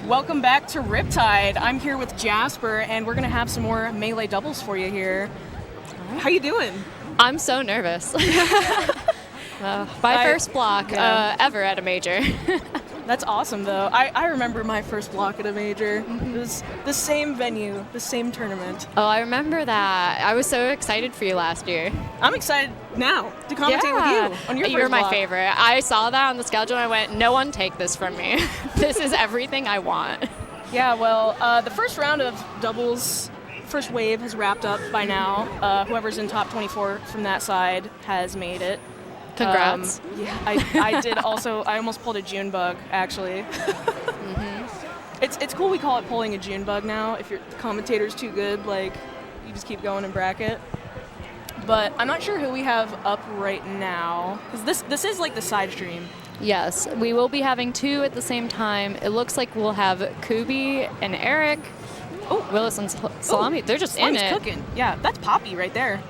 Welcome back to Riptide. I'm here with Jasper, and we're gonna have some more melee doubles for you here. How you doing? I'm so nervous. My first block ever at a major. That's awesome, though. I remember my first block at a major. It was the same venue, the same tournament. Oh, I remember that. I was so excited for you last year. I'm excited now to commentate with you on your first You're my block. favorite. I saw that on the schedule and I went, no one take this from me. This is everything I want. Yeah, well, the first round of doubles, first wave has wrapped up by now. Whoever's in top 24 from that side has made it. Congrats. Yeah, I did also. I almost pulled a June bug, actually. It's cool we call it pulling a June bug now. If the commentator's too good, like, you just keep going in bracket. But I'm not sure who we have up right now, because this is like the side stream. Yes, we will be having two at the same time. It looks like we'll have Koobie and Erik. Oh, Willis and Salami. They're just in it. Cooking. Yeah, that's Poppy right there.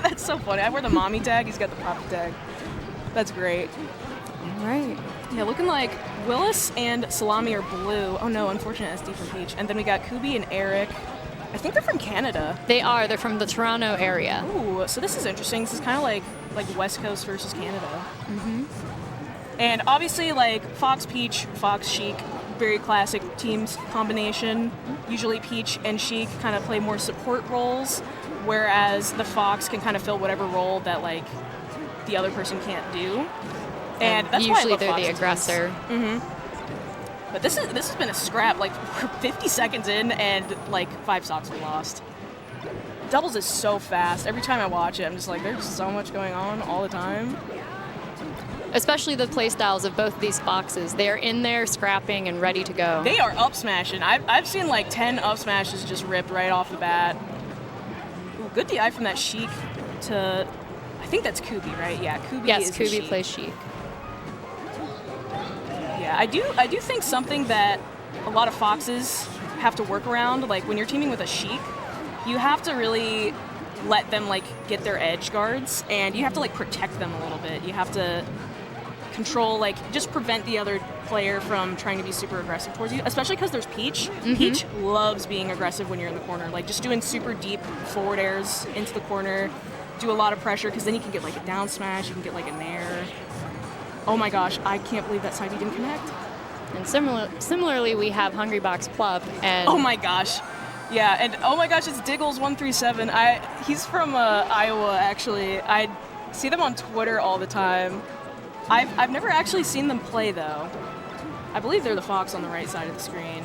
That's so funny. I wear the mommy tag. He's got the Poppy tag. That's great. All right. Yeah, looking like Willis and Salami are blue. Oh no, unfortunate SD from Peach. And then we got Koobie and Erik. I think they're from Canada. They are. They're from the Toronto area. Ooh, so this is interesting. This is kind of like West Coast versus Canada. And obviously, like Fox Peach, Fox Sheik, very classic teams combination. Usually Peach and Sheik kind of play more support roles, whereas the Fox can kind of fill whatever role that like the other person can't do. And that's usually why I love they're the aggressor. But this has been a scrap. Like we're 50 seconds in, and like 5 stocks are lost. Doubles is so fast. Every time I watch it, I'm just like, there's so much going on all the time. Especially the playstyles of both these foxes. They're in there scrapping and ready to go. They are up smashing. I've seen like 10 up smashes just ripped right off the bat. Ooh, good DI from that Sheik to, I think that's Koobie, right? Yeah, Koobie yes, is the Koobie Sheik. plays Sheik. Yeah, I do think something that a lot of foxes have to work around, like when you're teaming with a Sheik, you have to really let them like get their edge guards, and you have to like protect them a little bit. You have to control, like just prevent the other player from trying to be super aggressive towards you, especially because there's Peach. Peach loves being aggressive when you're in the corner, like just doing super deep forward airs into the corner, do a lot of pressure, because then you can get like a down smash, you can get like a nair. Oh my gosh, I can't believe that side didn't connect. And similarly, we have Hungrybox Plup and Oh my gosh. Yeah, and oh my gosh, it's Diggles137. He's from Iowa, actually. I see them on Twitter all the time. I've never actually seen them play, though. I believe they're the Fox on the right side of the screen.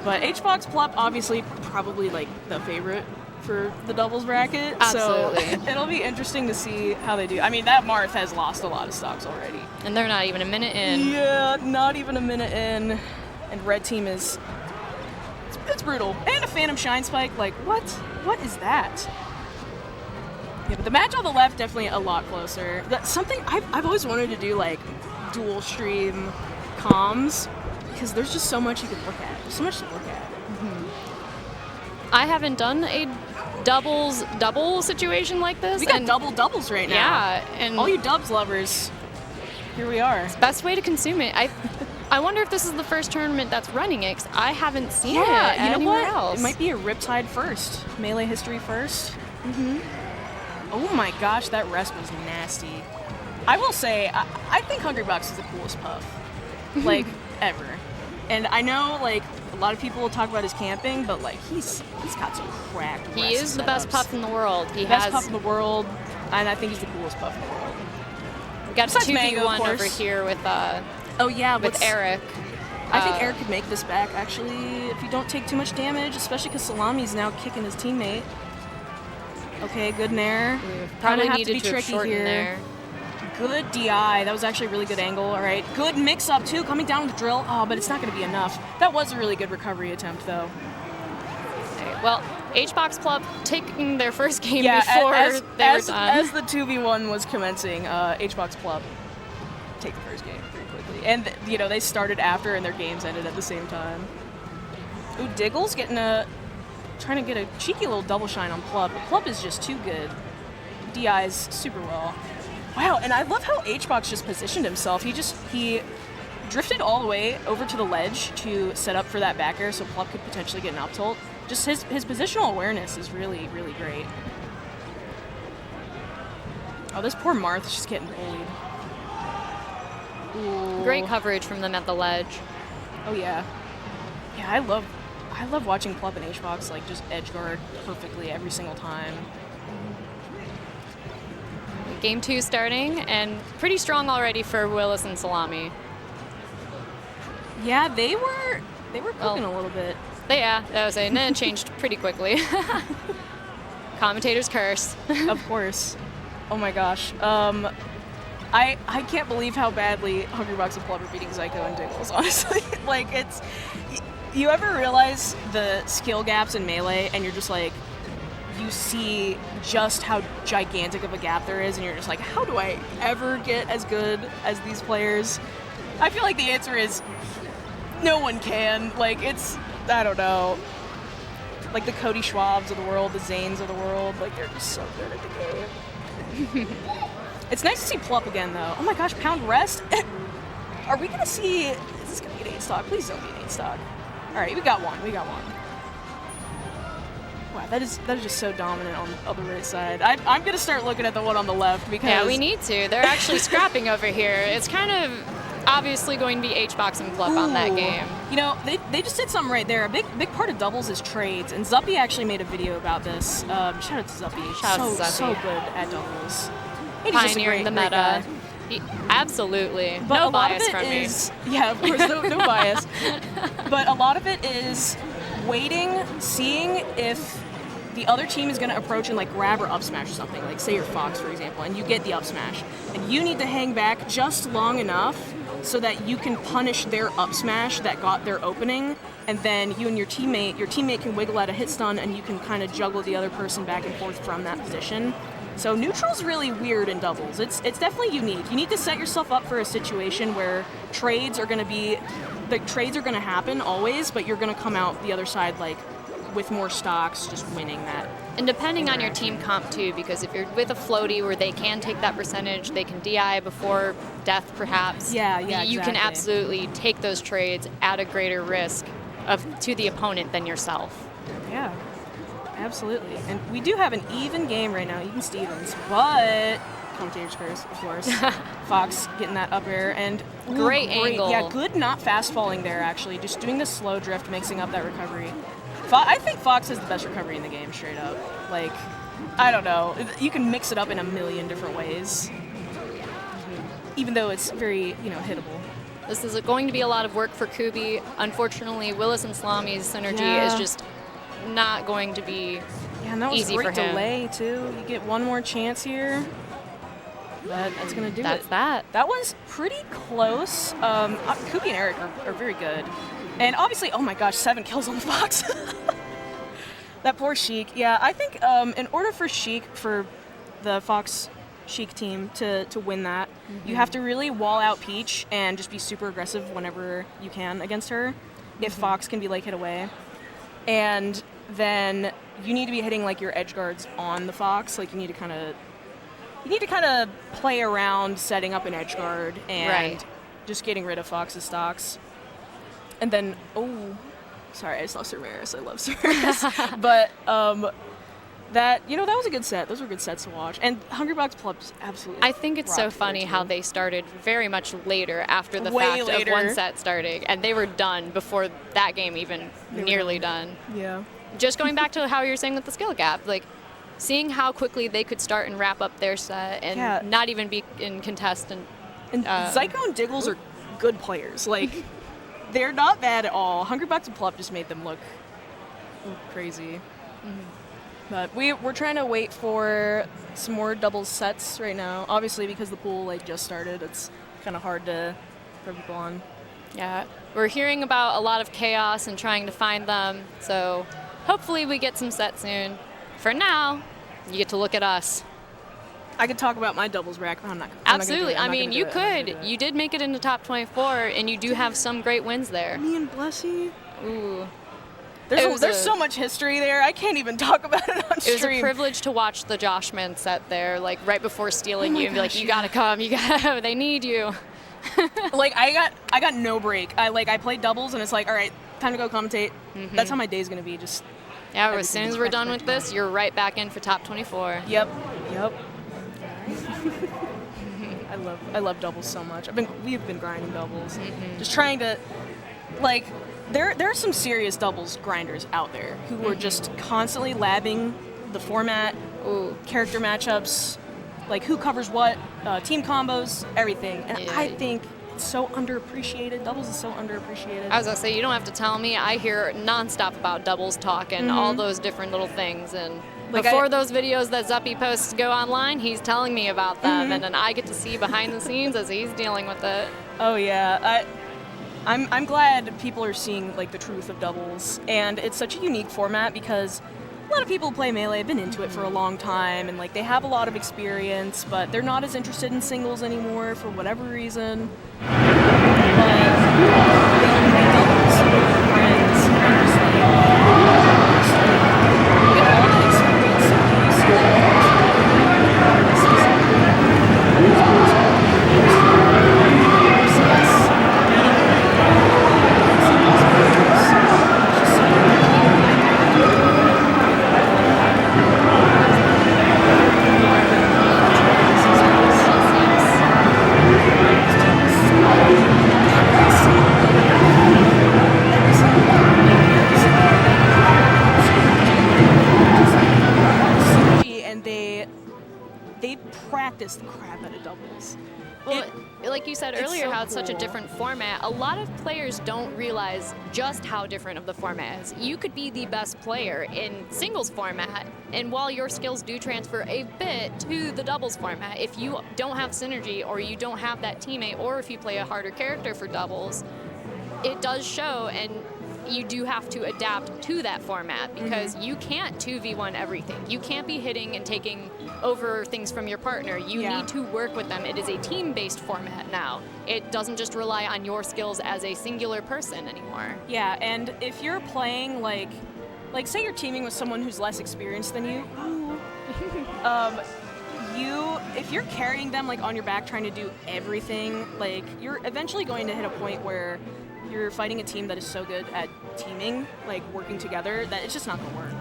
But H-Fox Plup, obviously, probably like the favorite for the doubles bracket. Absolutely. So it'll be interesting to see how they do. I mean, that Maher has lost a lot of stocks already. and they're not even a minute in. Yeah, not even a minute in. And red team is... It's brutal. And a Phantom Shine Spike, like, what? What is that? Yeah, but the match on the left, definitely a lot closer. That's something I've always wanted to do, like, dual stream comms, because there's just so much you can look at. There's so much to look at. I haven't done a double situation like this. We got doubles right now. Yeah, and all you dubs lovers, here we are. best way to consume it. I wonder if this is the first tournament that's running it, 'cause I haven't seen it You know anywhere what? else. It might be a Riptide first. Melee history first. Oh my gosh, that rest was nasty. I will say, I think Hungrybox is the coolest puff, like, ever. And I know, like, a lot of people will talk about his camping, but, like, he's got some cracked He rest is the best setups. puff in the world. He Best has puff in the world, and I think he's the coolest puff in the world. we got a Besides Mango, of 2v1 over course. here with Oh yeah, Erik. I think Erik could make this back, actually, if you don't take too much damage, especially because Salami's now kicking his teammate. Okay, good nair. Probably have needed to be have tricky shortened here. there. Good DI. That was actually a really good angle. All right. Good mix-up, too. Coming down with drill. Oh, but it's not going to be enough. That was a really good recovery attempt, though. Okay, well, H-Box Plup taking their first game Yeah, before they were done. as the 2v1 was commencing, H-Box Plup take the first game pretty quickly. And, you know, they started after and their games ended at the same time. Ooh, Diggles trying to get a cheeky little double shine on Plup. But Plup is just too good. DIs super well. Wow, and I love how H-Box just positioned himself. He drifted all the way over to the ledge to set up for that back air so Plup could potentially get an up tilt. Just his positional awareness is really, really great. Oh, this poor Marth is just getting bullied. Ooh. Great coverage from them at the ledge. Oh yeah. Yeah, I love watching Plup and HBox like just edge guard perfectly every single time. Game 2 starting, and pretty strong already for Willis and Salami. Yeah, they were cooking a little bit. Yeah, that was it. And then it changed pretty quickly. Commentator's curse. Of course. Oh my gosh. I can't believe how badly Hungrybox and Plup are beating Zyko and Dinkles, honestly. Like, it's... You ever realize the skill gaps in Melee, and you're just like, you see just how gigantic of a gap there is, and you're just like, how do I ever get as good as these players? I feel like the answer is no one can. Like, it's, I don't know, like the Cody Schwabs of the world, the Zanes of the world, like they're just so good at the game. It's nice to see Plup again, though. Oh my gosh, Pound Rest? Are we gonna see, is this gonna be an 8 stock? Please don't be an 8 stock. All right, we got one. Wow, that is just so dominant on the right side. I'm gonna start looking at the one on the left because... Yeah, we need to. They're actually scrapping over here. It's kind of obviously going to be HBox and Plup on that game. You know, they just did something right there. A big part of doubles is trades, and Zuppy actually made a video about this. Shout out to Zuppy. Shout out to Zuppy. So good at doubles. Pioneering the meta. Absolutely. But no a lot bias of it from is, me. Yeah, of course, no bias. But a lot of it is waiting, seeing if the other team is going to approach and like grab or up smash or something. Like say you're Fox, for example, and you get the up smash. And you need to hang back just long enough so that you can punish their up smash that got their opening, and then you and your teammate can wiggle out a hit stun, and you can kind of juggle the other person back and forth from that position. So neutral's really weird in doubles. It's definitely unique. You need to set yourself up for a situation where trades are going to happen always, but you're going to come out the other side like with more stocks, just winning that. And depending on your team comp too, because if you're with a floaty where they can take that percentage, they can DI before death perhaps. Yeah, You can absolutely take those trades at a greater risk to the opponent than yourself. Yeah. Absolutely. And we do have an even game right now, even Stevens, but commentator's curse, of course. Fox getting that up air, and great angle. Yeah, good not fast falling there, actually. Just doing the slow drift, mixing up that recovery. I think Fox has the best recovery in the game, straight up. Like, I don't know. You can mix it up in a million different ways, even though it's very, hittable. This is going to be a lot of work for Koobie. Unfortunately, Willis and Salami's synergy is just not going to be and that was easy great for him. Delay too. You get one more chance here, but that's gonna do That's it. that was pretty close. Koobie and Erik are very good, and obviously, oh my gosh, 7 kills on the Fox. That poor Sheik. Yeah, I think in order for the Fox Sheik team to win that, you have to really wall out Peach and just be super aggressive whenever you can against her. If Fox can be like hit away. And then you need to be hitting like your edge guards on the Fox. Like you need to kind of play around setting up an edge guard and just getting rid of Fox's stocks. And then sorry, I saw Sirmeris. I love Sirmeris. But that was a good set. Those were good sets to watch. And Hungrybox Plup absolutely. I think it's so funny how they started very much later after the fact of one set starting, and they were done before that game even nearly done. Yeah. Just going back to how you were saying with the skill gap, like seeing how quickly they could start and wrap up their set and not even be in contest. And Zyko and Diggles are good players. Like they're not bad at all. Hungrybox and Plup just made them look crazy. Mm-hmm. But we're trying to wait for some more doubles sets right now. Obviously, because the pool just started, it's kind of hard to throw people on. Yeah, we're hearing about a lot of chaos and trying to find them. So hopefully we get some sets soon. For now, you get to look at us. I could talk about my doubles rack, but I'm not. Absolutely. I mean, you could. You did make it into top 24, and you do have some great wins there. Me and Blessy. Ooh. There's so much history there. I can't even talk about it on stream. It was a privilege to watch the Joshman set there, like right before stealing you, and be like, you gotta come, they need you. Like I got no break. I played doubles and it's like, all right, time to go commentate. That's how my day's gonna be. Just yeah. As soon as we're done with this, you're right back in for top 24. Yep. I love doubles so much. We've been grinding doubles, just trying to like. There are some serious doubles grinders out there who are just constantly labbing the format, character matchups, like who covers what, team combos, everything. And Yeah. I think it's so underappreciated. Doubles is so underappreciated. I was gonna say, you don't have to tell me. I hear nonstop about doubles talk and all those different little things. And Like before those videos that Zuppy posts go online, he's telling me about them, and then I get to see behind the scenes as he's dealing with it. Oh yeah, I'm glad people are seeing like the truth of doubles, and it's such a unique format because a lot of people who play Melee have been into it for a long time, and like they have a lot of experience, but they're not as interested in singles anymore for whatever reason. But they play doubles with friends, and just like you get all that experience. And you see that they practice the crap out of doubles. Well, like you said earlier, so how it's such a cool. different format, a lot of players don't realize just how different of the format is. You could be the best player in singles format, and while your skills do transfer a bit to the doubles format, if you don't have synergy or you don't have that teammate, or if you play a harder character for doubles, it does show, and you do have to adapt to that format because you can't 2v1 everything. You can't be hitting and taking over things from your partner. You need to work with them. It is a team-based format now. It doesn't just rely on your skills as a singular person anymore. Yeah, and if you're playing like say you're teaming with someone who's less experienced than you, if you're carrying them like on your back trying to do everything, like you're eventually going to hit a point where you're fighting a team that is so good at teaming, like working together, that it's just not gonna work.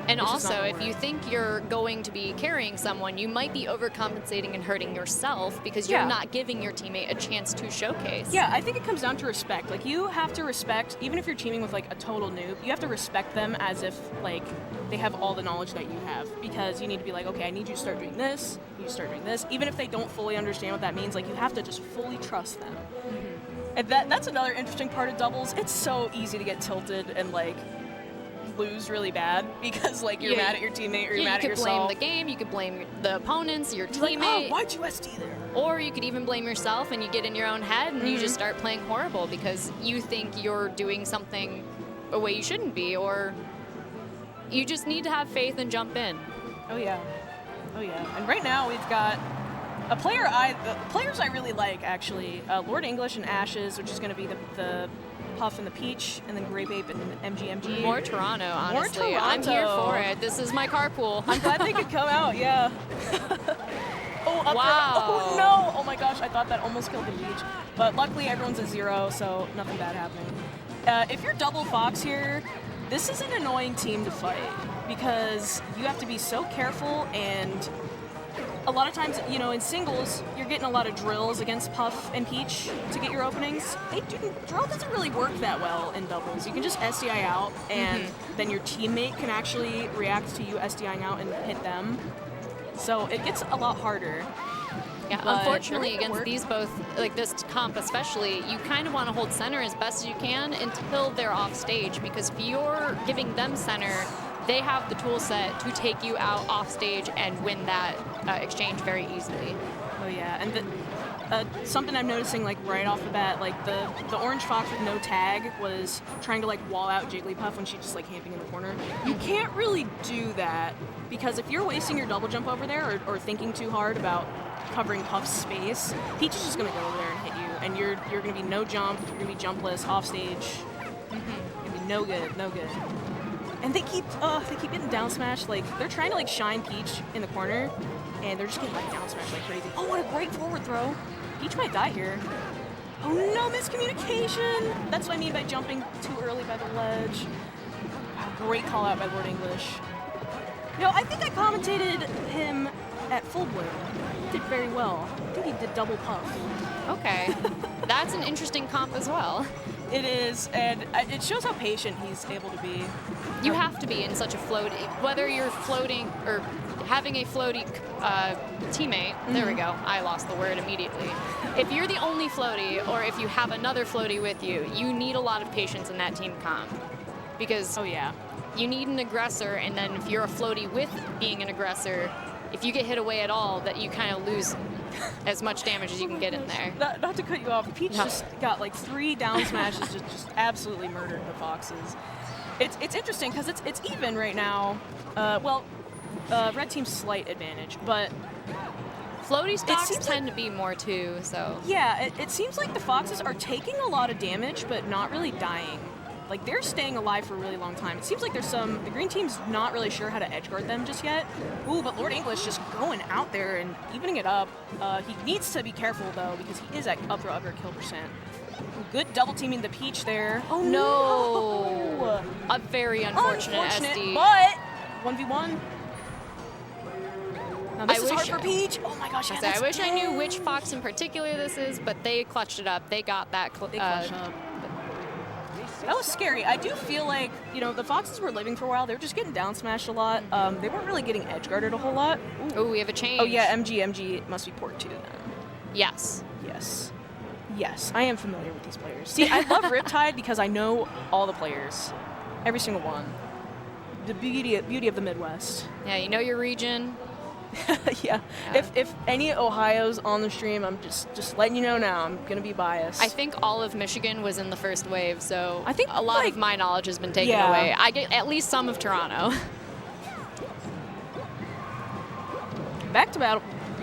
And also, if you think you're going to be carrying someone, you might be overcompensating and hurting yourself because you're not giving your teammate a chance to showcase. Yeah, I think it comes down to respect. Like, you have to respect, even if you're teaming with like a total noob, you have to respect them as if like they have all the knowledge that you have, because you need to be like, okay, I need you to start doing this, you start doing this. Even if they don't fully understand what that means, like you have to just fully trust them. And that's another interesting part of doubles. It's so easy to get tilted and like lose really bad because like you're mad at your teammate or you're mad at yourself. You could blame the game, you could blame the opponents, your teammate. Like, oh, why'd you SD there? Or you could even blame yourself and you get in your own head and you just start playing horrible because you think you're doing something a way you shouldn't be, or you just need to have faith and jump in. Oh yeah. And right now we've got the players I really like, actually, Lord English and Ashes, which is going to be the Puff and the Peach, and then Grape and mgmg. More Toronto, honestly. More Toronto. I'm here for it. This is my carpool. I'm glad they could come out, yeah. Up wow. There. Oh no! Oh my gosh, I thought that almost killed the Peach. But luckily everyone's at 0, so nothing bad happening. If you're double Fox here, this is an annoying team to fight because you have to be so careful, and a lot of times, you know, in singles, you're getting a lot of drills against Puff and Peach to get your openings. Drill doesn't really work that well in doubles. You can just SDI out, and then your teammate can actually react to you SDIing out and hit them. So it gets a lot harder. Yeah, unfortunately, against these both, like this comp especially, you kind of want to hold center as best as you can until they're off stage, because if you're giving them center, they have the tool set to take you out off stage and win that exchange very easily. Oh yeah, and something I'm noticing like right off the bat, like the orange fox with no tag was trying to like wall out Jigglypuff when she's just like camping in the corner. You can't really do that because if you're wasting your double jump over there or thinking too hard about covering Puff's space, Peach is just gonna go over there and hit you, and you're gonna be no jump, you're gonna be jumpless off stage. You're gonna be no good. And they keep getting down smashed. Like, they're trying to like shine Peach in the corner, and they're just getting like down smashed like crazy. Oh, what a great forward throw! Peach might die here. Oh no, miscommunication! That's what I mean by jumping too early by the ledge. Wow, great call out by Lord English. You know, I think I commentated him at Full Bloom. He did very well. I think he did double puff. Okay. That's an interesting comp as well. It is, and it shows how patient he's able to be. You have to be in such a floaty, whether you're floating or having a floaty teammate. There we go. I lost the word immediately. If you're the only floaty, or if you have another floaty with you, you need a lot of patience in that team comp. Because you need an aggressor, and then if you're a floaty with being an aggressor, if you get hit away at all, that you kind of lose as much damage as you can get in there. Not to cut you off, Peach just got like 3 down smashes, just absolutely murdered the Foxes. It's interesting because it's even right now. Red team's slight advantage, but floaty stocks tend to be more too. So yeah, it seems like the Foxes are taking a lot of damage, but not really dying. Like, they're staying alive for a really long time. It seems like the green team's not really sure how to edge guard them just yet. Ooh, but Lord English just going out there and evening it up. He needs to be careful, though, because he is at upper kill percent. Good double teaming the Peach there. Oh, no. A very unfortunate SD. But 1v1. Now, this is hard for Peach. Oh, my gosh, I wish I knew which Fox in particular this is, but they clutched it up. They got that. They clutched up. That was scary. I do feel like, you know, the Foxes were living for a while. They were just getting down smashed a lot. They weren't really getting edge guarded a whole lot. Oh, we have a change. Oh, yeah, mgmg must be port 2 then. Yes. Yes. Yes, I am familiar with these players. See, I love Riptide because I know all the players. Every single one. The beauty of the Midwest. Yeah, you know your region. Yeah. If any Ohio's on the stream, I'm just letting you know now. I'm gonna be biased. I think all of Michigan was in the first wave, so I think a lot of my knowledge has been taken away. I get at least some of Toronto. Back to battle.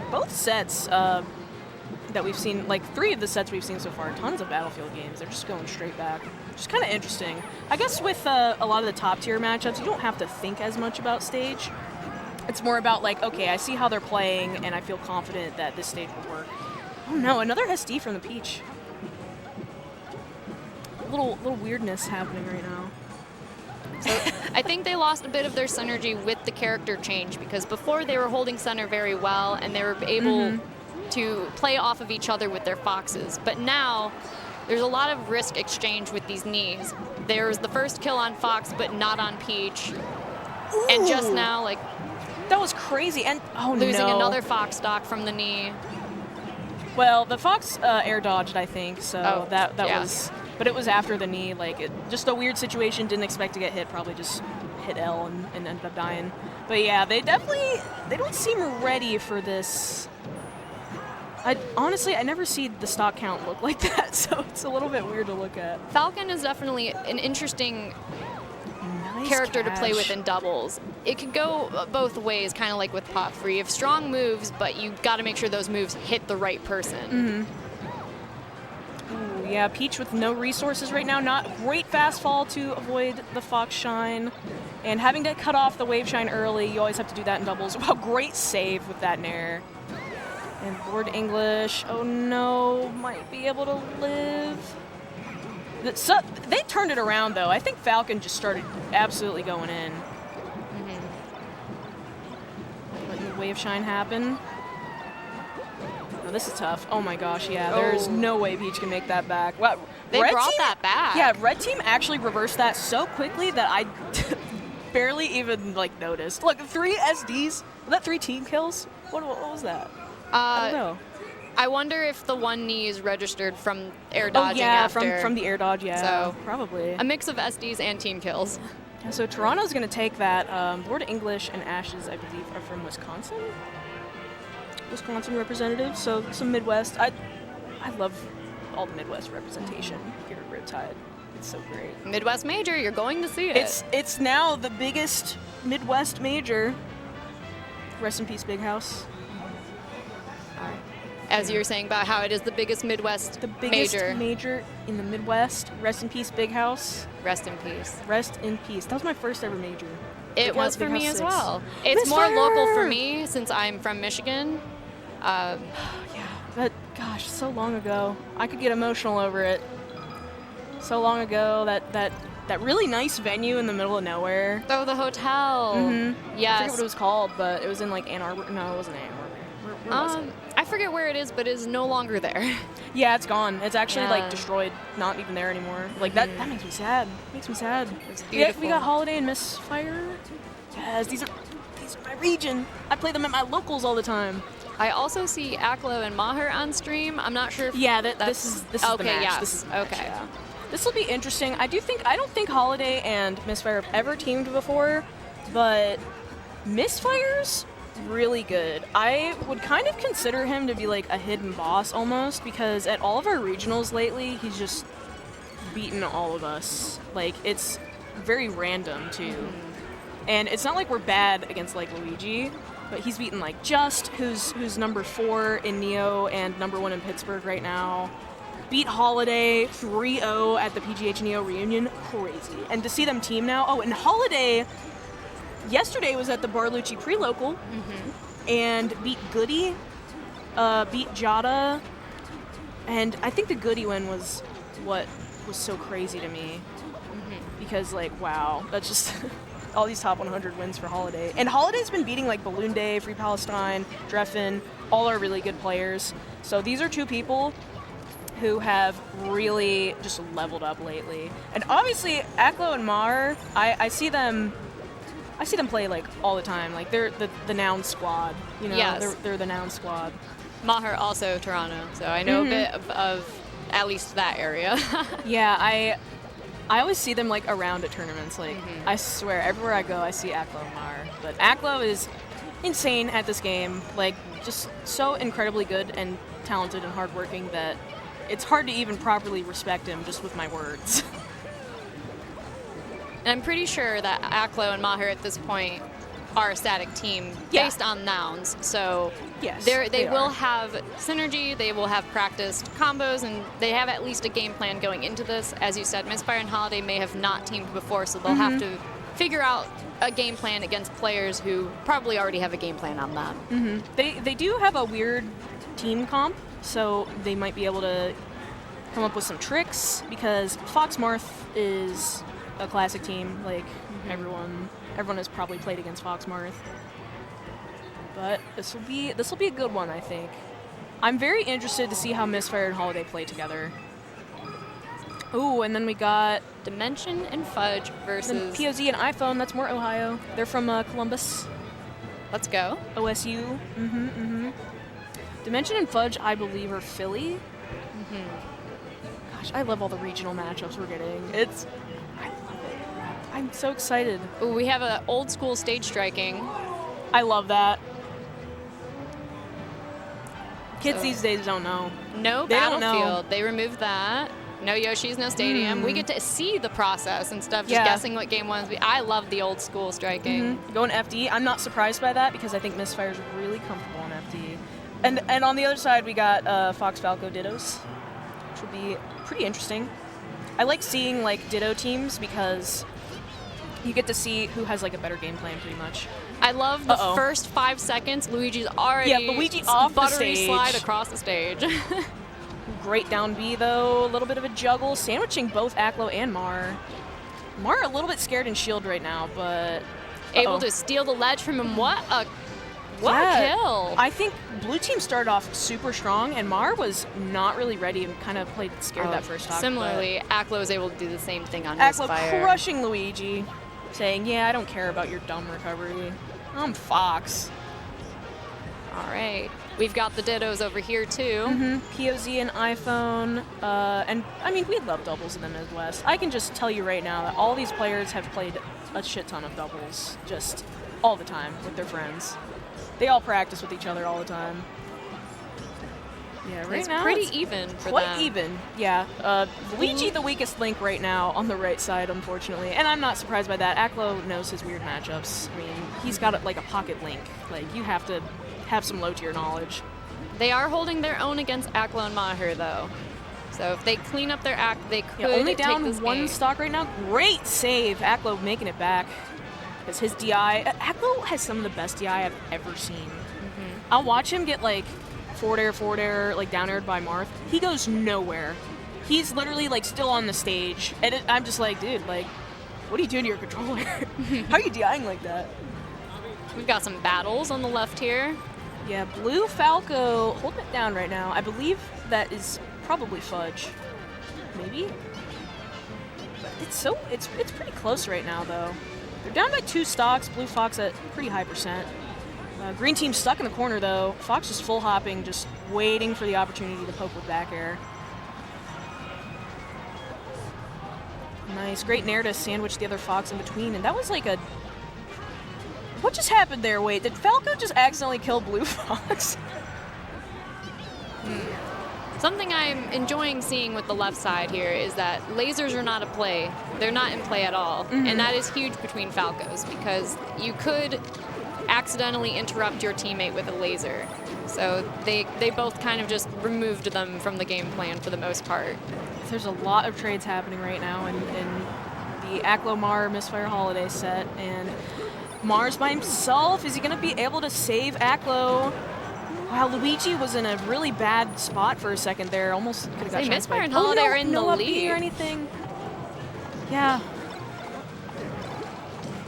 Both sets that we've seen, like 3 of the sets we've seen so far, tons of Battlefield games. They're just going straight back. Just kind of interesting. I guess with a lot of the top tier matchups, you don't have to think as much about stage. It's more about like, okay, I see how they're playing, and I feel confident that this stage will work. Oh no, another SD from the Peach. Little weirdness happening right now. So I think they lost a bit of their synergy with the character change, because before they were holding center very well, and they were able to play off of each other with their Foxes. But now, there's a lot of risk exchange with these knees. There's the first kill on Fox, but not on Peach. Ooh. And just now, like, that was crazy, and losing another Fox stock from the knee. Well, the Fox air dodged, I think, so that was, but it was after the knee. Like, just a weird situation. Didn't expect to get hit. Probably just hit L and ended up dying. But yeah, they don't seem ready for this. Honestly, I never see the stock count look like that, so it's a little bit weird to look at. Falcon is definitely an interesting character to play with in doubles. It can go both ways, kind of like with Puff, where you have strong moves, but you got to make sure those moves hit the right person. Ooh, yeah, Peach with no resources right now. Not great fast fall to avoid the Fox Shine. And having to cut off the Wave Shine early, you always have to do that in doubles. Wow, great save with that Nair. And Lord English, oh no, might be able to live. So, they turned it around, though. I think Falcon just started absolutely going in. Letting the Wave Shine happen. Oh, this is tough. Oh my gosh, yeah. There's no way Peach can make that back. Well, they brought that back. Yeah, Red Team actually reversed that so quickly that I barely even, like, noticed. Look, 3 SDs. Was that 3 team kills? What was that? I don't know. I wonder if the one knee is registered from air dodging after. From the air dodge, yeah. So probably. A mix of SDs and team kills. Yeah, so Toronto's going to take that. Lord English and Ashes, I believe, are from Wisconsin. Wisconsin representative, so some Midwest. I love all the Midwest representation here at Riptide. It's so great. Midwest major, you're going to see it. It's now the biggest Midwest major. Rest in peace, Big House. As you were saying about how it is the biggest Midwest major in the Midwest. Rest in peace, Big House. Rest in peace. Rest in peace. That was my first ever major. It was for me as well. It's more local for me since I'm from Michigan. Yeah, but Gosh, so long ago. I could get emotional over it. So long ago, that really nice venue in the middle of nowhere. Oh, the hotel. Yes. I forget what it was called, but it was in like Ann Arbor. No, it wasn't Ann Arbor. Where was it? I forget where it is, but it is no longer there. Yeah, it's gone. It's actually like destroyed, not even there anymore. Like that makes me sad. Makes me sad. It's beautiful. Yeah, we got Holiday and Misfire. Yes, these are my region. I play them at my locals all the time. I also see Aklo and Maher on stream. I'm not sure if this is okay, the match. yes. This is the match, okay. yeah. This will be interesting. I don't think Holiday and Misfire have ever teamed before, but Misfire's really good. I would kind of consider him to be like a hidden boss almost, because at all of our regionals lately, he's just beaten all of us. Like, it's very random too. And it's not like we're bad against like Luigi, but he's beaten like Just, who's number 4 in Neo and number 1 in Pittsburgh right now. Beat Holiday 3-0 at the PGH Neo reunion. Crazy. And to see them team now. Oh, and Holiday yesterday was at the Barlucci pre-local and beat Goody, beat Jada, and I think the Goody win was what was so crazy to me, because like, wow, that's just all these top 100 wins for Holiday. And Holiday's been beating like Balloon Day, Free Palestine, Dreffin, all are really good players. So these are two people who have really just leveled up lately. And obviously Aklo and Maher, I see them play like all the time. Like they're the noun squad, you know. Yes. They're the noun squad. Maher also Toronto, so I know a bit of at least that area. Yeah, I always see them like around at tournaments. Like I swear, everywhere I go, I see Aklo and Maher. But Aklo is insane at this game. Like just so incredibly good and talented and hardworking that it's hard to even properly respect him just with my words. And I'm pretty sure that Aklo and Maher at this point are a static team based on nouns. So yes, they will are. have synergy, they will have practiced combos, and they have at least a game plan going into this. As you said, Misfire and Holiday may have not teamed before, so they'll have to figure out a game plan against players who probably already have a game plan on them. They do have a weird team comp, so they might be able to come up with some tricks, because Fox Marth is a classic team. Like everyone has probably played against Fox Marth. But this will be a good one, I think. I'm very interested to see how Misfire and Holiday play together. Ooh, and then we got Dimension and Fudge versus POZ and iPhone. That's more Ohio. They're from Columbus. Let's go. OSU. Dimension and Fudge, I believe, are Philly. Gosh, I love all the regional matchups we're getting. I love it. I'm so excited. Ooh, we have an old school stage striking. I love that. Kids these days don't know. No They don't battlefield. know. They removed that. No Yoshi's, no stadium. We get to see the process instead of just guessing what game one's. I love the old school striking. Going FD, I'm not surprised by that, because I think Misfire's really comfortable in FD. And on the other side, we got Fox Falco Dittos, which will be pretty interesting. I like seeing like Ditto teams because you get to see who has like a better game plan, pretty much. I love the first 5 seconds. Luigi's already Luigi off the buttery stage. slide across the stage. Great down B though, a little bit of a juggle, sandwiching both Aklo and Maher. Maher a little bit scared in shield right now, but able to steal the ledge from him. What a kill! I think blue team started off super strong, and Maher was not really ready and kind of played scared that first stock. Similarly, Aklo was able to do the same thing on Aklo Misfire. crushing Luigi, saying, "Yeah, I don't care about your dumb recovery. I'm Fox." All right, we've got the Dittos over here too. POZ and iPhone, and I mean, we love doubles in the Midwest. I can just tell you right now that all these players have played a shit ton of doubles, just all the time with their friends. They all practice with each other all the time. Yeah, right now pretty it's even for quite them. even. Yeah, Luigi the weakest link right now on the right side, unfortunately, and I'm not surprised by that. Aklo knows his weird matchups. I mean, he's got like a pocket link. Like, you have to have some low tier knowledge. They are holding their own against Aklo and Maher though. So if they clean up their act, they could only take down this one game. stock right now. Great save, Aklo making it back. Because his DI, Aklo has some of the best DI I've ever seen. I'll watch him get like forward air, like down aired by Marth. He goes nowhere. He's literally like still on the stage, and I'm just like, dude, like, what are you doing to your controller? How are you DIing like that? We've got some battles on the left here. Yeah, Blue Falco holding it down right now. I believe that is probably Fudge. Maybe? It's pretty close right now though. They're down by 2 stocks, Blue Fox at pretty high percent. Green team stuck in the corner though. Fox just full hopping, just waiting for the opportunity to poke with back air. Nice, great nair to sandwich the other Fox in between, and that was like a... What just happened there? Wait, did Falco just accidentally kill Blue Fox? Something I'm enjoying seeing with the left side here is that lasers are not a play. They're not in play at all. And that is huge between Falcos because you could accidentally interrupt your teammate with a laser. So they both kind of just removed them from the game plan for the most part. There's a lot of trades happening right now in the Aklo Maher Misfire Holiday set, and Maher's by himself. Is he going to be able to save Aklo? Wow, Luigi was in a really bad spot for a second there. Almost could have got shot. Misfire and Holiday are in the lead or anything. Yeah.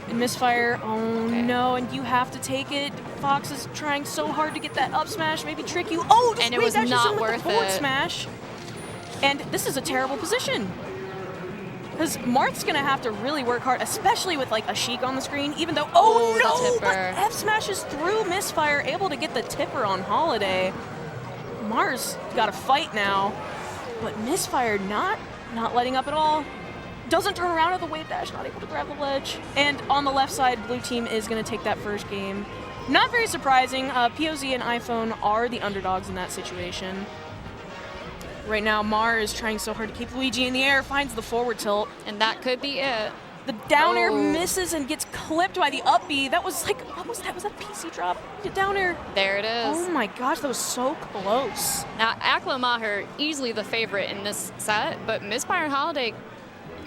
And Misfire, no, and you have to take it. Fox is trying so hard to get that up smash, maybe trick you. Oh, just and it was not worth it. Smash. And this is a terrible position. Because Marth's going to have to really work hard, especially with like a Sheik on the screen, even though, no, but F smashes through Misfire, able to get the tipper on Holiday. Maher's got to fight now, but Misfire not letting up at all. Doesn't turn around at the wave dash, not able to grab the ledge. And on the left side, blue team is going to take that first game. Not very surprising. POZ and iPhone are the underdogs in that situation. Right now, Maher is trying so hard to keep Luigi in the air, finds the forward tilt. And that could be it. The down air misses and gets clipped by the up B. That was like, what was that? Was that a PC drop? The down air. There it is. Oh my gosh, that was so close. Now, Aklo Maher, easily the favorite in this set, but Misfire and Holiday,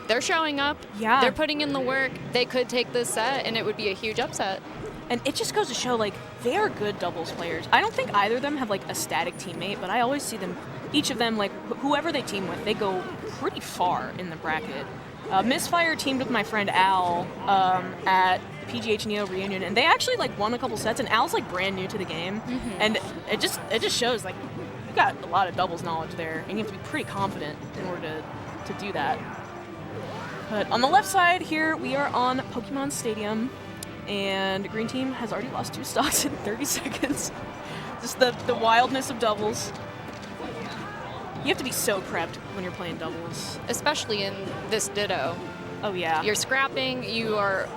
they're showing up. Yeah. They're putting in the work. They could take this set, and it would be a huge upset. And it just goes to show, like, they are good doubles players. I don't think either of them have, like, a static teammate, but I always see them, each of them, like, whoever they team with, they go pretty far in the bracket. Misfire teamed with my friend Al at PGH Neo Reunion, and they actually, like, won a couple sets, and Al's, like, brand new to the game. And it just shows, like, you got a lot of doubles knowledge there, and you have to be pretty confident in order to do that. But on the left side here, we are on Pokemon Stadium. And green team has already lost 2 stocks in 30 seconds. Just the wildness of doubles. You have to be so prepped when you're playing doubles. Especially in this Ditto. Oh yeah. You're scrapping, you are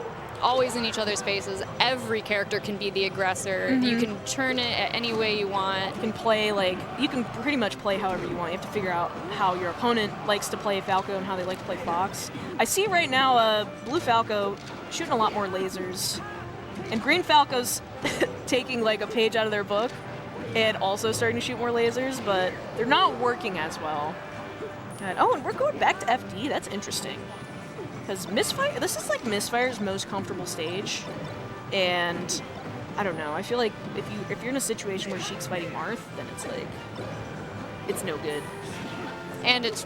always in each other's faces. Every character can be the aggressor. You can turn it any way you want. You can play, like, you can pretty much play however you want. You have to figure out how your opponent likes to play Falco and how they like to play Fox. I see right now Blue Falco shooting a lot more lasers. And Green Falco's taking, like, a page out of their book and also starting to shoot more lasers, but they're not working as well. And we're going back to FD. That's interesting. Because Misfire, this is like Misfire's most comfortable stage, and I don't know. I feel like if you're in a situation where Sheik's fighting Marth, then it's like it's no good. And it's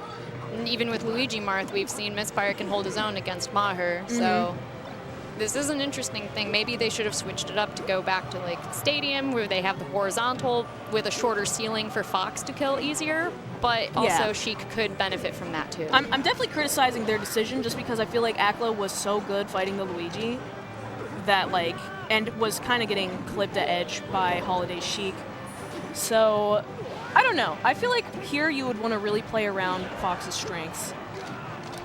even with Luigi Marth, we've seen Misfire can hold his own against Maher. So this is an interesting thing. Maybe they should have switched it up to go back to like Stadium, where they have the horizontal with a shorter ceiling for Fox to kill easier. But also Sheik could benefit from that too. I'm definitely criticizing their decision just because I feel like Aklo was so good fighting the Luigi that and was kind of getting clipped at edge by Holiday Sheik. So I don't know. I feel like here you would want to really play around Fox's strengths.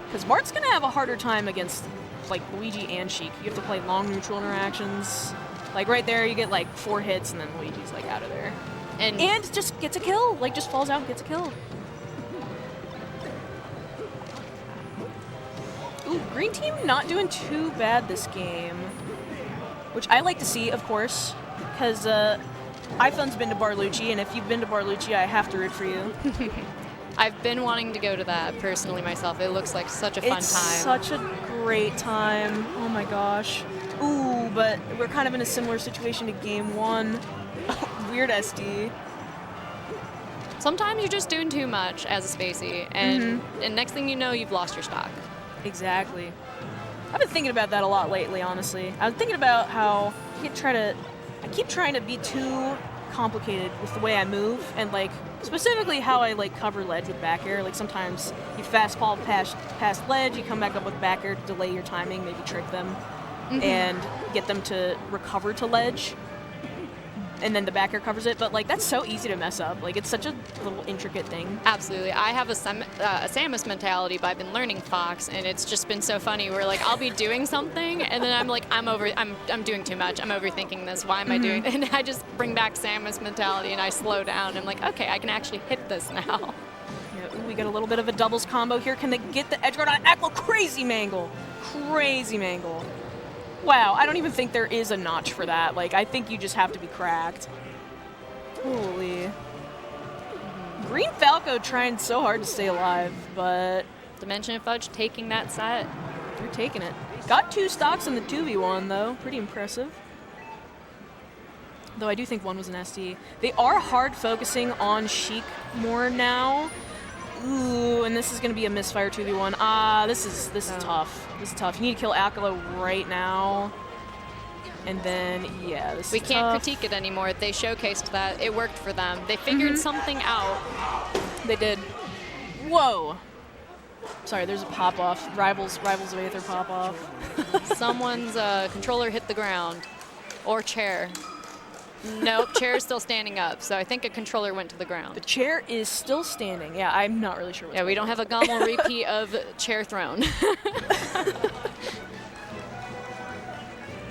Because Marth's going to have a harder time against like Luigi and Sheik. You have to play long neutral interactions. Like right there you get like 4 hits and then Luigi's like out of there. And just gets a kill, like just falls out and gets a kill. Ooh, green team not doing too bad this game. Which I like to see, of course, because iPhone's been to Barlucci, and if you've been to Barlucci, I have to root for you. I've been wanting to go to that personally myself. It looks like such a fun time. It's such a great time. Oh my gosh. Ooh, but we're kind of in a similar situation to game 1. Weird SD. Sometimes you're just doing too much as a spacey, and next thing you know, you've lost your stock. Exactly. I've been thinking about that a lot lately, honestly. I was thinking about how I keep trying to be too complicated with the way I move, and like specifically how I like cover ledge with back air. Like sometimes you fastball past ledge, you come back up with back air to delay your timing, maybe trick them, and get them to recover to ledge. And then the back air covers it, but like that's so easy to mess up. Like it's such a little intricate thing. Absolutely. I have a Samus mentality, but I've been learning Fox, and it's just been so funny where like I'll be doing something, and then I'm like, I'm doing too much. I'm overthinking this. Why am I doing? And I just bring back Samus mentality, and I slow down. I'm like, okay, I can actually hit this now. Yeah, ooh, we got a little bit of a doubles combo here. Can they get the edge guard on Aklo? Crazy mangle. Crazy mangle. Wow, I don't even think there is a notch for that. Like, I think you just have to be cracked. Holy. Green Falco trying so hard to stay alive, but... Dimension of Fudge taking that set. They're taking it. Got 2 stocks in the 2v1, though. Pretty impressive. Though I do think one was an SD. They are hard focusing on Sheik more now. Ooh, and this is going to be a misfire 2v1. This is tough. This is tough. You need to kill Aklo right now. And then, yeah, this We is can't tough. critique it anymore. They showcased that. It worked for them. They figured something out. They did. Whoa. Sorry, there's a pop-off. Rivals of Aether pop-off. Someone's controller hit the ground. Or chair. Nope, chair is still standing up, so I think a controller went to the ground. The chair is still standing. Yeah, I'm not really sure what's Yeah, we don't have a Gommel repeat of chair thrown.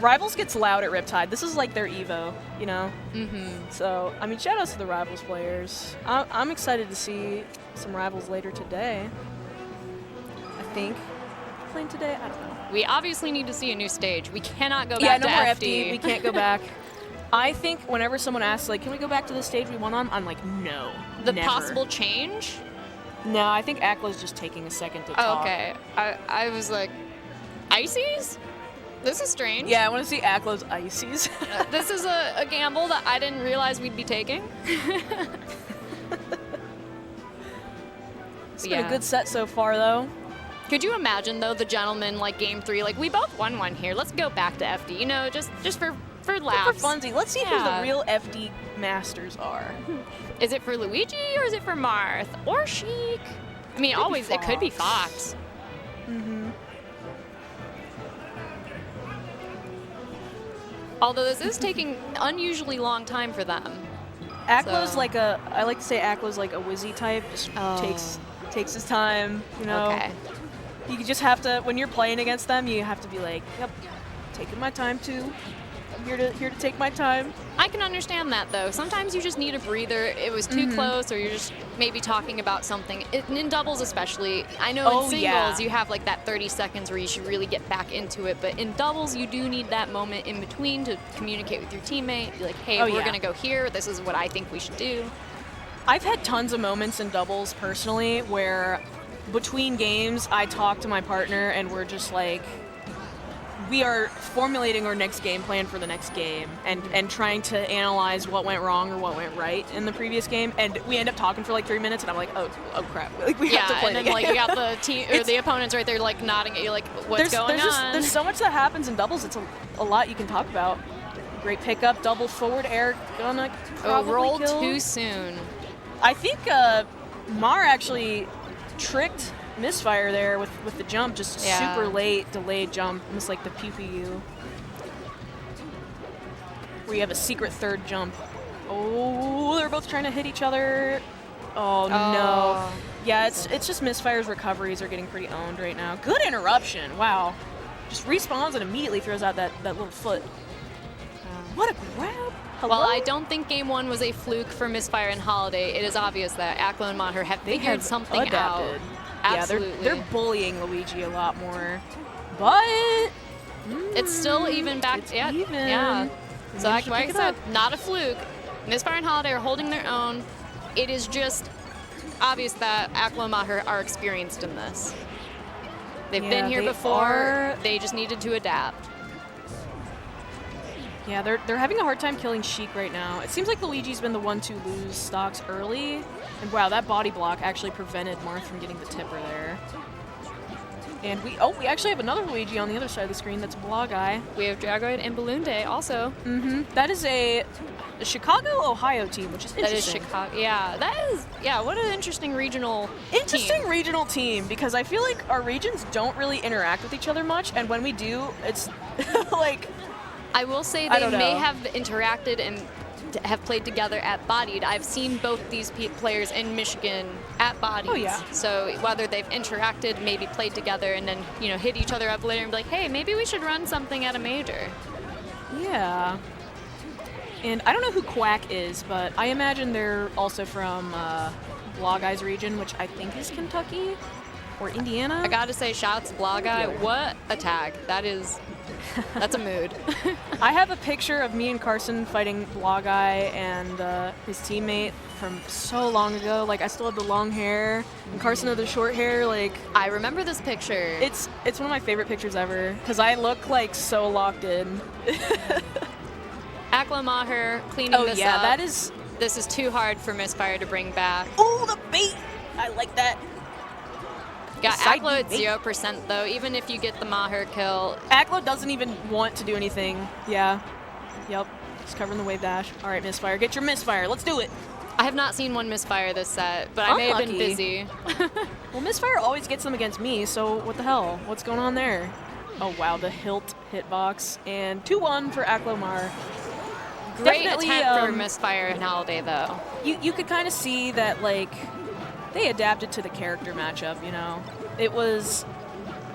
Rivals gets loud at Riptide. This is like their Evo, you know? So, I mean, shout outs to the Rivals players. I'm excited to see some Rivals later today. I think. Playing today? I don't know. We obviously need to see a new stage. We cannot go Yeah, back no to more FD. We can't go back. I think whenever someone asks, like, can we go back to the stage we won on? I'm like, no, The never. possible change? No, I think Aklo's just taking a second to Oh, talk. okay. I was like, Ices? This is strange. Yeah, I want to see Aklo's ices. This is a gamble that I didn't realize we'd be taking. It's been a good set so far, though. Could you imagine, though, the gentleman, like, game 3, like, we both won one here. Let's go back to FD, you know, just for laughs. For funsies. Let's see who the real FD masters are. Is it for Luigi or is it for Marth or Sheik? I mean, always it could be Fox. Although this is taking unusually long time for them. Aklo's So- like I like to say Aklo's like a Wizzy type. Just takes his time, you know. Okay. You just have to, when you're playing against them, you have to be like, yep, taking my time too. I'm here to take my time. I can understand that, though. Sometimes you just need a breather. It was too close, or you're just maybe talking about something. In doubles especially, I know in singles you have like that 30 seconds where you should really get back into it, but in doubles you do need that moment in between to communicate with your teammate. Be like, hey, we're going to go here. This is what I think we should do. I've had tons of moments in doubles personally where between games I talk to my partner and we're just like, we are formulating our next game plan for the next game and trying to analyze what went wrong or what went right in the previous game, and we end up talking for like 3 minutes and I'm like, oh crap, like we have to play and then the game. like you got the team or the opponents right there like nodding at you like, what's going on? There's so much that happens in doubles. It's a lot you can talk about. Great pickup, double forward air, gonna probably roll kill. too soon. I think Maher actually tricked Misfire there with the jump, just super late, delayed jump, almost like the pew-pew, where you have a secret third jump. Oh, they're both trying to hit each other. Oh no. Yeah, it's just Misfire's recoveries are getting pretty owned right now. Good interruption, wow. Just respawns and immediately throws out that little foot. What a grab. Hello? Well, I don't think Game 1 was a fluke for Misfire and Holiday. It is obvious that Aklo and Maher have figured something adapted. out. Absolutely. Yeah, they're bullying Luigi a lot more, but it's still even back. It's yeah, even. yeah. So like I said, up. not a fluke. Misfire and Holiday are holding their own. It is just obvious that Aklo and Maher are experienced in this. They've been here before. They just needed to adapt. Yeah, they're having a hard time killing Sheik right now. It seems like Luigi's been the one to lose stocks early. And wow, that body block actually prevented Maher from getting the tipper there. And we actually have another Luigi on the other side of the screen. That's Blahguy. We have Dragoid and Balloon Day also. That is a Chicago, Ohio team, which is interesting. That is Chicago. Yeah, that is. Yeah, what an interesting regional regional team, because I feel like our regions don't really interact with each other much, and when we do, it's like. I will say they may have interacted and have played together at Bodied. I've seen both these players in Michigan at Bodied. Oh, yeah. So whether they've interacted, maybe played together, and then hit each other up later and be like, hey, maybe we should run something at a major. Yeah. And I don't know who Qwack is, but I imagine they're also from Blahguy's region, which I think is Kentucky or Indiana. I gotta say, shouts to Blahguy. Yeah. What a tag. That's a mood. I have a picture of me and Carson fighting Blahguy and his teammate from so long ago. Like, I still have the long hair, and Carson had the short hair. Like, I remember this picture. It's one of my favorite pictures ever, because I look like so locked in. Aklo Maher cleaning this up. That is. This is too hard for Misfire to bring back. Oh, the bait! I like that. Got Aklo at 0% though, even if you get the Maher kill. Aklo doesn't even want to do anything. Yeah. Yep. Just covering the wave dash. All right, Misfire. Get your Misfire. Let's do it. I have not seen one Misfire this set, but I may have been busy. Well, Misfire always gets them against me, so what the hell? What's going on there? Oh, wow. The hilt hitbox. And 2-1 for Aklo Maher. Great attempt for Misfire and Holiday, though. You could kind of see that, like, they adapted to the character matchup,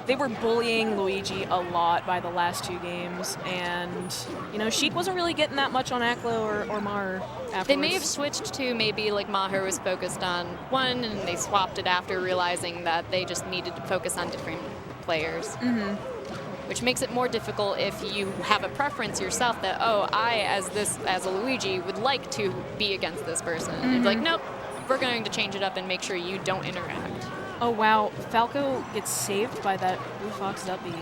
They were bullying Luigi a lot by the last 2 games, and, Sheik wasn't really getting that much on Aklo or Maher afterwards. They may have switched to maybe, like, Maher was focused on one, and they swapped it after realizing that they just needed to focus on different players. Which makes it more difficult if you have a preference yourself that, oh, I, as a Luigi, would like to be against this person. And it's like, nope, we're going to change it up and make sure you don't interact. Oh, wow. Falco gets saved by that Blue Fox up B.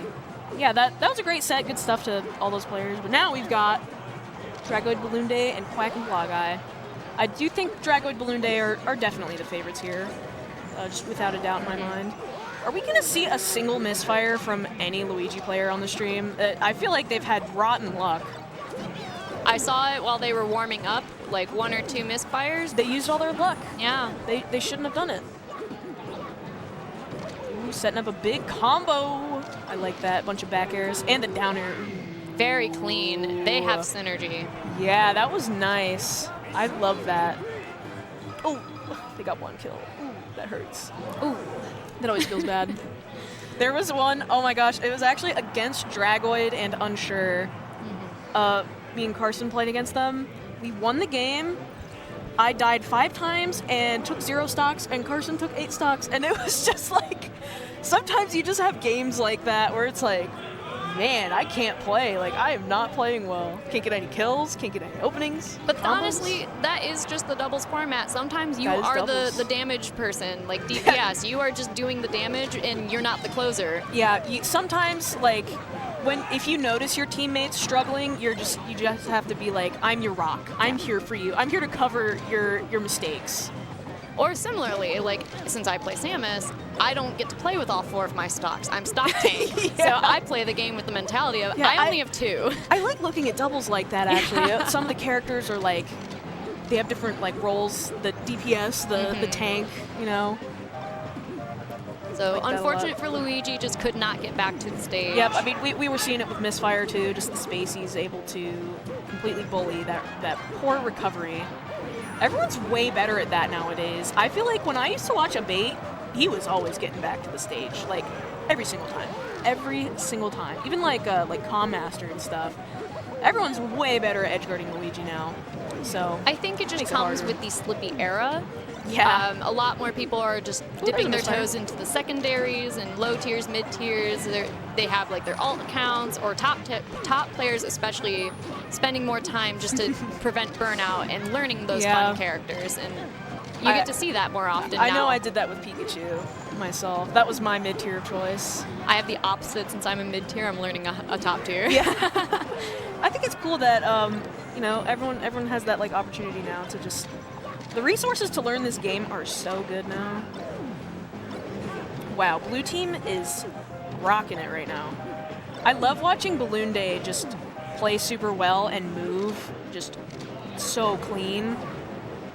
Yeah, that was a great set. Good stuff to all those players. But now we've got Dragoid, Balloon Day, and Qwack and Blahguy. I do think Dragoid, Balloon Day are definitely the favorites here, just without a doubt in my mind. Are we going to see a single misfire from any Luigi player on the stream? I feel like they've had rotten luck. I saw it while they were warming up, like 1 or 2 misfires. They used all their luck. Yeah. They shouldn't have done it. Ooh, setting up a big combo. I like that. Bunch of back airs and the down air. Very clean. They have synergy. Yeah, that was nice. I love that. Oh, they got 1 kill. Ooh, that hurts. Ooh. That always feels bad. There was one, oh my gosh, it was actually against Dragoid and Unsure. Me and Carson played against them. We won the game. I died 5 times and took 0 stocks, and Carson took 8 stocks. And it was just like, sometimes you just have games like that where it's like, man, I can't play. Like, I am not playing well. Can't get any kills, can't get any openings. But honestly, that is just the doubles format. Sometimes you are the damage person, like DPS. You are just doing the damage and you're not the closer. Yeah, sometimes, like, if you notice your teammates struggling, you just have to be like, I'm your rock. I'm here for you. I'm here to cover your mistakes. Or similarly, like, since I play Samus, I don't get to play with all 4 of my stocks. I'm stock tank. So I play the game with the mentality of, I only have 2. I like looking at doubles like that, actually. Some of the characters are like, they have different, like, roles. The DPS, the tank, So unfortunate for Luigi, just could not get back to the stage. Yep, I mean, we were seeing it with Misfire, too. Just the space he's able to completely bully that poor recovery. Everyone's way better at that nowadays. I feel like when I used to watch a bait, he was always getting back to the stage, like, every single time. Every single time. Even like Calm Master and stuff. Everyone's way better at edgeguarding Luigi now. So I think it just comes with the Slippy era. Yeah. A lot more people are just dipping their toes into the secondaries and low tiers, mid tiers. They have like their alt accounts, or top players especially spending more time just to prevent burnout and learning those fun characters. And you get to see that more often I know I did that with Pikachu myself. That was my mid-tier of choice. I have the opposite. Since I'm a mid-tier, I'm learning a top tier. Yeah. I think it's cool that you know, everyone has that like opportunity now to just. The resources to learn this game are so good now. Wow, blue team is rocking it right now. I love watching Balloon Day just play super well and move just so clean.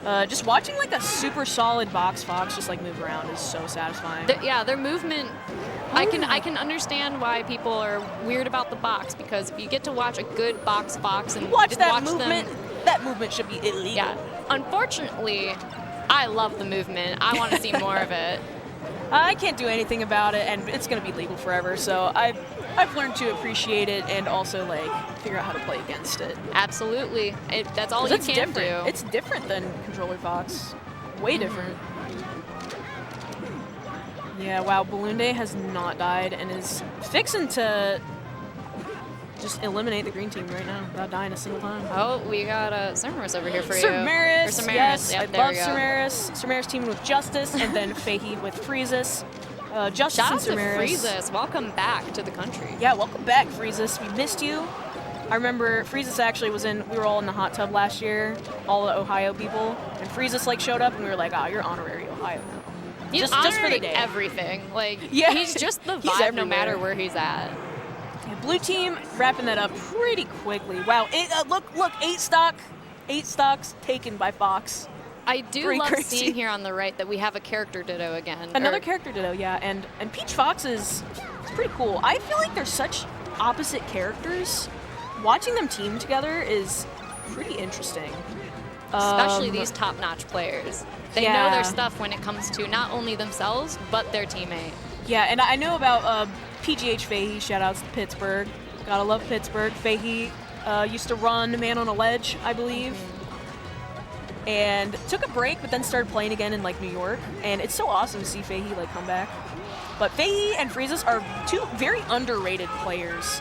Just watching like a super solid box fox just like move around is so satisfying. Their movement. I can understand why people are weird about the box, because if you get to watch a good box fox and watch that movement, that movement should be illegal. Yeah. Unfortunately, I love the movement. I want to see more of it. I can't do anything about it, and it's going to be legal forever. So I've learned to appreciate it and also like figure out how to play against it. Absolutely, that's all you can do. It's different than controller fox, way different. Yeah, wow, Balloon Day has not died and is fixing to just eliminate the green team right now without dying a single time. Oh, we got Sirmeris over here for Sirmeris, you. Yes, yep, I love Sirmeris. Sirmeris teaming with Justus and then Fahey with Freezus. Justus Shout and Sirmeris. out to Freezus. Welcome back to the country. Yeah, welcome back, Freezus. We missed you. I remember Freezus actually we were all in the hot tub last year, all the Ohio people, and Freezus like showed up and we were like, oh, you're honorary Ohio now. He's just for the day. Everything. Like, yeah. He's just the vibe no matter where he's at. Yeah, blue team wrapping that up pretty quickly. Wow, look, 8 stocks taken by Fox. I do love seeing here on the right that we have a character ditto again. Another character ditto, yeah, and Peach Fox is pretty cool. I feel like they're such opposite characters. Watching them team together is pretty interesting. Especially these top-notch players. They know their stuff when it comes to not only themselves, but their teammate. Yeah, and I know about PGH Fahey, shout-outs to Pittsburgh. Gotta love Pittsburgh. Fahey used to run Man on a Ledge, I believe. And took a break, but then started playing again in like New York. And it's so awesome to see Fahey like come back. But Fahey and Freezus are two very underrated players.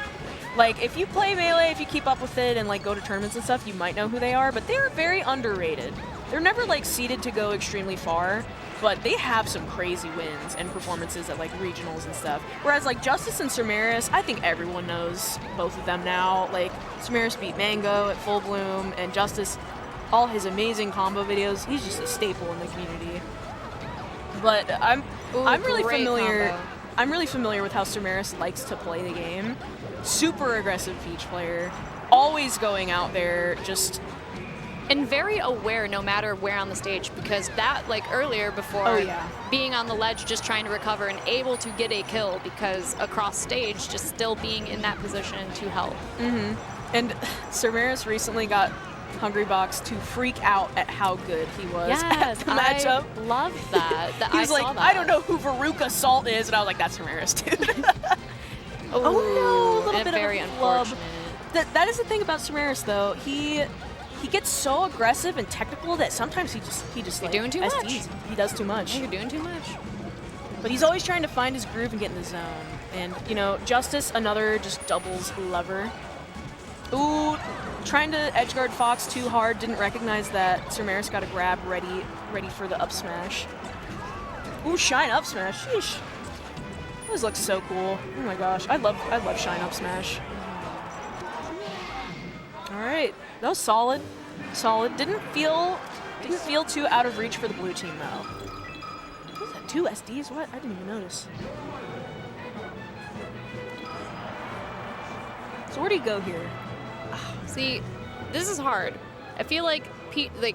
Like, if you play Melee, if you keep up with it and, like, go to tournaments and stuff, you might know who they are, but they're very underrated. They're never, like, seeded to go extremely far, but they have some crazy wins and performances at, like, regionals and stuff. Whereas, like, Justus and Sirmeris, I think everyone knows both of them now. Like, Sirmeris beat Mango at Full Bloom, and Justus, all his amazing combo videos, he's just a staple in the community. But I'm really familiar. Combo. I'm really familiar with how Sirmeris likes to play the game. Super aggressive Peach player, always going out there, just... And very aware no matter where on the stage, because that, like earlier before, being on the ledge just trying to recover and able to get a kill because across stage just still being in that position to help. Mm-hmm. And Sirmeris recently got Hungrybox to freak out at how good he was at the matchup. I love that. He was like, I don't know who Veruca Salt is, and I was like, that's Sirmeris, dude. Oh no, a little bit very of a flub. unfortunate. That is the thing about Sirmeris, though. He gets so aggressive and technical that sometimes he just You're like doing too much. He does too much. You're doing too much. But he's always trying to find his groove and get in the zone. And you know, Justus, another just doubles lover. Ooh, trying to edgeguard Fox too hard. Didn't recognize that Sirmeris got a grab ready for the up smash. Ooh, shine up smash. Sheesh. Those look so cool. Oh my gosh, I love shine up smash. All right, that was solid. Didn't feel too out of reach for the blue team though. What was that? 2 SDs? What? I didn't even notice. So where do you go here? See, this is hard. I feel like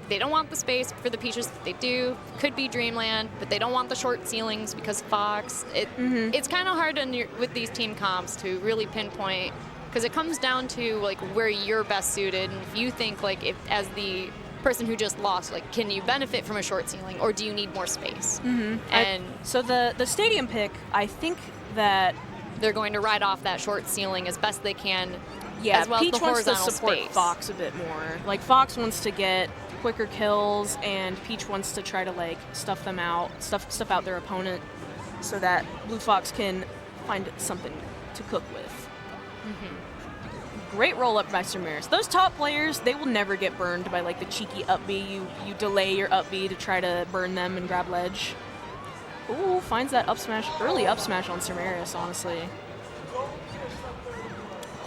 they don't want the space for the Peaches that they do. Could be Dreamland, but they don't want the short ceilings because Fox. It's kind of hard with these team comps to really pinpoint, because it comes down to like where you're best suited, and if you think like as the person who just lost, like can you benefit from a short ceiling or do you need more space? And so the stadium pick, I think that they're going to ride off that short ceiling as best they can. Yeah, as well Peach as the wants to horizontal support space. Fox a bit more. Like, Fox wants to get quicker kills, and Peach wants to try to, like, stuff out their opponent so that Blue Fox can find something to cook with. Great roll-up by Sirmeris. Those top players, they will never get burned by, like, the cheeky up B. You delay your up B to try to burn them and grab ledge. Ooh, finds that up smash, early up smash on Sirmeris, honestly.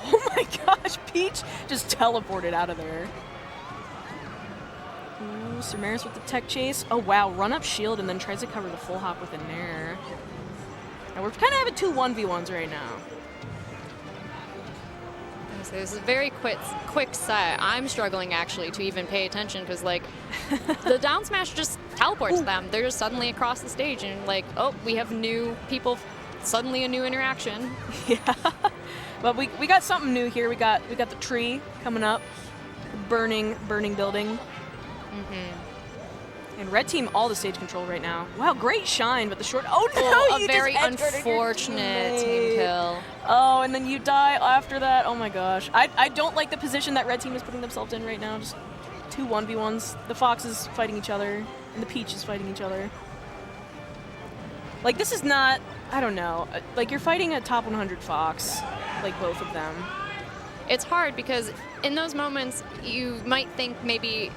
Oh my gosh, Peach just teleported out of there. Ooh, Sirmeris with the tech chase. Oh wow, run up shield and then tries to cover the full hop with a nair. And we're kind of having 2 1v1s right now. So this is a very quick set. I'm struggling actually to even pay attention because like the down smash just teleports them. They're just suddenly across the stage and like, oh, we have new people, suddenly a new interaction. Yeah. But we got something new here. We got the tree coming up, burning building. And red team all the stage control right now. Wow, great shine, but the short. Oh no! A very unfortunate team kill. Oh, and then you die after that. Oh my gosh, I don't like the position that red team is putting themselves in right now. Just 2 1v1s. The Fox is fighting each other, and the Peach is fighting each other. Like this is not. I don't know. Like you're fighting a top 100 Fox, like both of them. It's hard because in those moments you might think maybe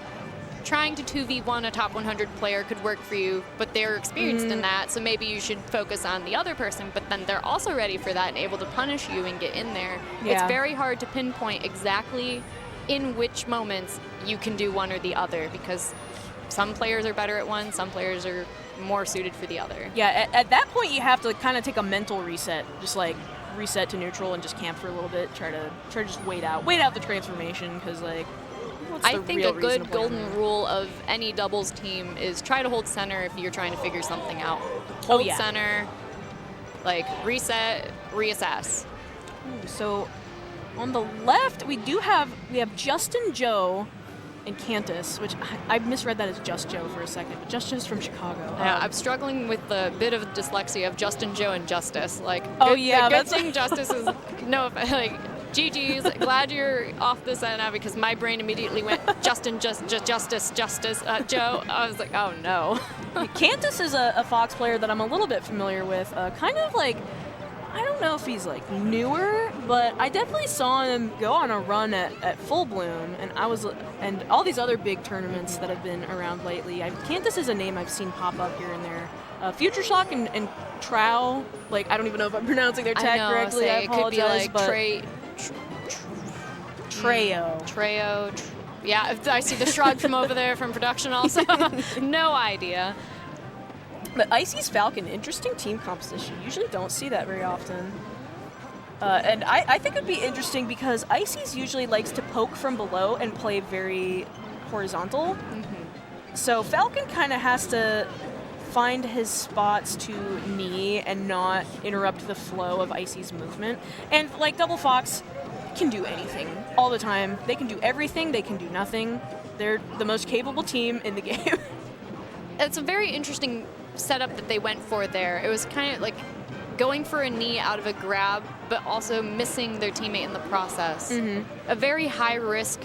trying to 2v1 a top 100 player could work for you, but they're experienced in that, so maybe you should focus on the other person, but then they're also ready for that and able to punish you and get in there. Yeah. It's very hard to pinpoint exactly in which moments you can do one or the other because some players are better at one, some players are more suited for the other. Yeah, at that point you have to kind of take a mental reset, just like reset to neutral and just camp for a little bit, try to just wait out the transformation because like I think a good golden rule of any doubles team is try to hold center if you're trying to figure something out. Hold center, like reset, reassess. Ooh, so on the left we have Justin Joe and Cantus, which I misread that as Just Joe for a second, but Just Joe's from Chicago. Yeah, I'm struggling with the bit of dyslexia of Justin Joe and Justice. Like, good thing Justice is no, like. GG's, glad you're off the set now because my brain immediately went Justin, Justice, Joe. I was like, oh no. Cantus is a Fox player that I'm a little bit familiar with. Kind of like, I don't know if he's like newer, but I definitely saw him go on a run at Full Bloom, and all these other big tournaments that have been around lately. Cantus is a name I've seen pop up here and there. Future Shock and Traio, like I don't even know if I'm pronouncing their tag correctly. I apologize, it could be like Traio. Yeah, I see the shrug from over there from production also. No idea. But Icy's Falcon, interesting team composition. Usually don't see that very often. And I think it'd be interesting because Icy's usually likes to poke from below and play very horizontal. So Falcon kind of has to find his spots to knee and not interrupt the flow of Icy's movement. And like Double Fox can do anything all the time. They can do everything, they can do nothing. They're the most capable team in the game. It's a very interesting setup that they went for there. It was kind of like going for a knee out of a grab, but also missing their teammate in the process. A very high risk,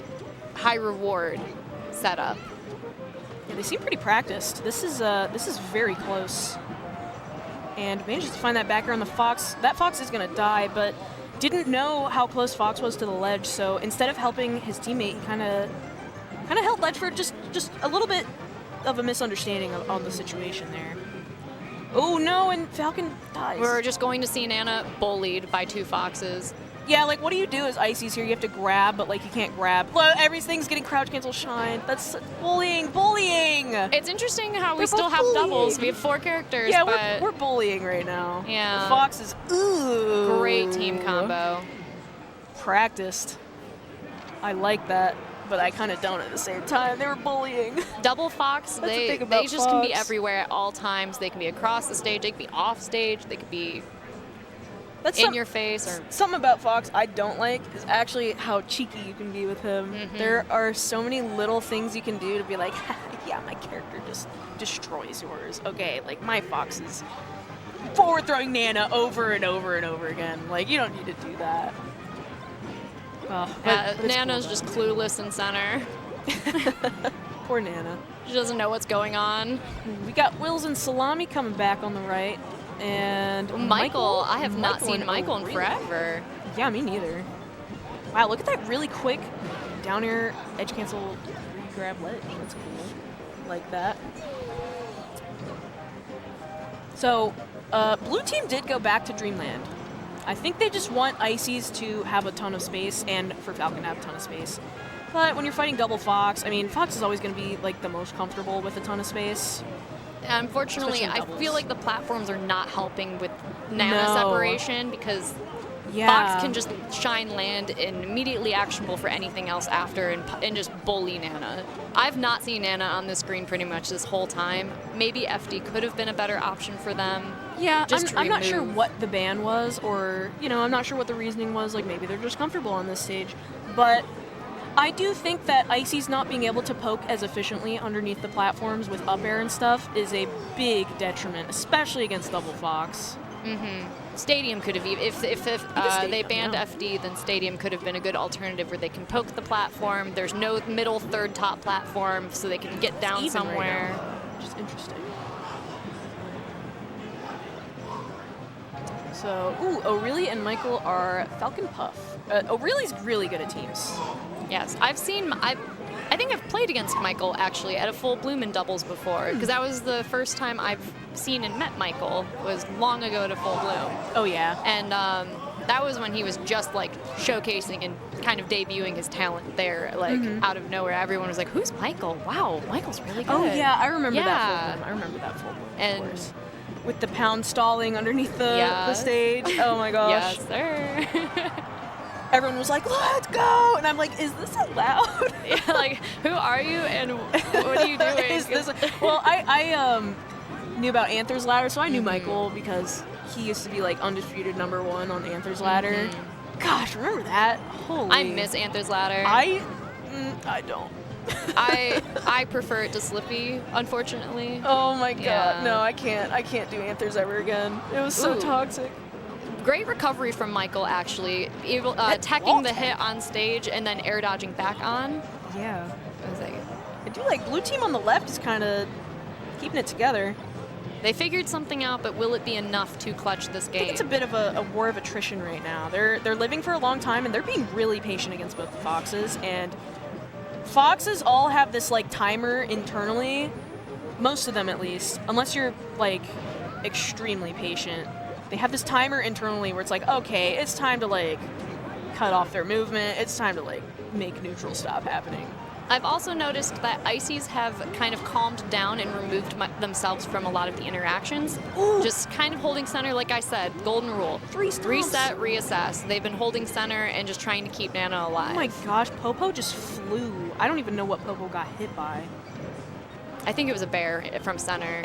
high reward setup. Yeah, they seem pretty practiced. This is very close. And manages to find that backer on the Fox. That Fox is gonna die, but didn't know how close Fox was to the ledge, so instead of helping his teammate, he kind of held ledge for just a little bit of a misunderstanding of the situation there. Oh no, and Falcon dies. We're just going to see Nana bullied by 2 Foxes. Yeah, like what do you do as Icy's here? You have to grab, but like you can't grab. Well, everything's getting crouch cancel shine. That's bullying. It's interesting how we still have doubles. We have 4 characters, yeah, but we're bullying right now. Yeah. The Fox is great team combo. Practiced. I like that, but I kind of don't at the same time. They were bullying. Double Fox, they just can be everywhere at all times. They can be across the stage, they can be off stage, they can be in your face. Or something about Fox I don't like is actually how cheeky you can be with him. There are so many little things you can do to be like, yeah, my character just destroys yours. Okay, like my Fox is forward throwing Nana over and over and over again. Like you don't need to do that. But Nana's cool, just clueless in center. Poor Nana. She doesn't know what's going on. We got Wills and Salami coming back on the right. And Michael, I have not seen Michael in forever. Yeah, me neither. Wow, look at that really quick down air edge cancel grab ledge. That's cool. Like that. So, blue team did go back to Dreamland. I think they just want Ices to have a ton of space and for Falcon to have a ton of space. But when you're fighting double Fox, I mean, Fox is always going to be like the most comfortable with a ton of space. Unfortunately, I feel like the platforms are not helping with Nana No. separation because Fox can just shine land and immediately actionable for anything else after and just bully Nana. I've not seen Nana on the screen pretty much this whole time. Maybe FD could have been a better option for them. Yeah, just I'm not sure what the ban was, or, you know, I'm not sure what the reasoning was. Like, maybe they're just comfortable on this stage. But I do think that Icy's not being able to poke as efficiently underneath the platforms with up air and stuff is a big detriment, especially against double Fox. Stadium could have, if they banned FD, then Stadium could have been a good alternative where they can poke the platform. There's no middle, third, top platform, so they can get down somewhere. Right, which is interesting. So, O'Reilly and Michael are Falcon Puff. O'Reilly's really good at teams. Yes, I think I've played against Michael actually at a full Bloom in doubles before, because that was the first time I've seen and met Michael, was long ago at a full Bloom. Oh yeah. And that was when he was just like showcasing and kind of debuting his talent there, like out of nowhere. Everyone was like, "Who's Michael? Wow, Michael's really good." Oh yeah, I remember that full Bloom. I remember that full Bloom. And of course. With the pound stalling underneath the stage. Oh my gosh. Yes, sir. Everyone was like, "Let's go!" And I'm like, "Is this allowed?" Yeah, like, who are you and what are you doing? Is this well, I knew about Anther's Ladder, so I knew Michael because he used to be like undisputed #1 on Anther's Ladder. Gosh, remember that? Holy. I miss Anther's Ladder. I don't. I prefer it to Slippy, unfortunately. Oh my god, Yeah. no, I can't do Anthers ever again. It was so toxic. Great recovery from Michael, actually. Teching the hit on stage and then air dodging back on. Yeah. I was like, I do like blue team on the left is kind of keeping it together. they figured something out, but will it be enough to clutch this game? I think it's a bit of a war of attrition right now. They're living for a long time and they're being really patient against both the Foxes, and Foxes all have this like timer internally, most of them at least, unless you're like extremely patient. They have this timer internally where it's like, okay, it's time to like cut off their movement. It's time to like make neutral stop happening. I've also noticed that Ices have kind of calmed down and removed themselves from a lot of the interactions. Ooh. Just kind of holding center, like I said, golden rule. 3 stomps. Reset, reassess. They've been holding center and just trying to keep Nana alive. Oh my gosh, Popo just flew. I don't even know what Popo got hit by. I think it was a bear from center.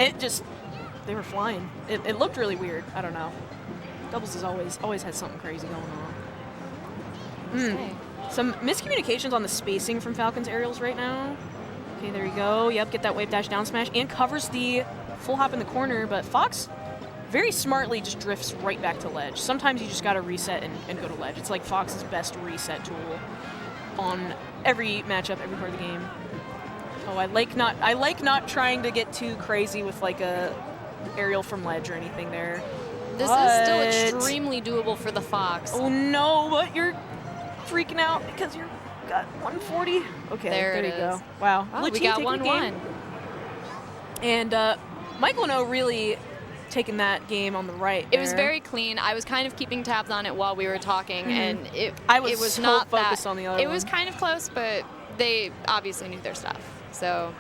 They were flying. It looked really weird. I don't know. Doubles has always had something crazy going on. Okay. Some miscommunications on the spacing from Falcon's aerials right now. Okay, there you go. Yep, get that wave dash down smash and covers the full hop in the corner, but Fox very smartly just drifts right back to ledge. Sometimes you just gotta reset and go to ledge. It's like Fox's best reset tool on every matchup, every part of the game. Oh, I like not trying to get too crazy with like a aerial from ledge or anything there. This is still extremely doable for the Fox. Oh no, but you're freaking out because you're got 140. Okay, there you go. Wow. Oh, we got 1-1. And Michael and O really taking that game on the right. It was very clean. I was kind of keeping tabs on it while we were talking, and it was so not focused on the other It one. was kind of close, but they obviously knew their stuff. So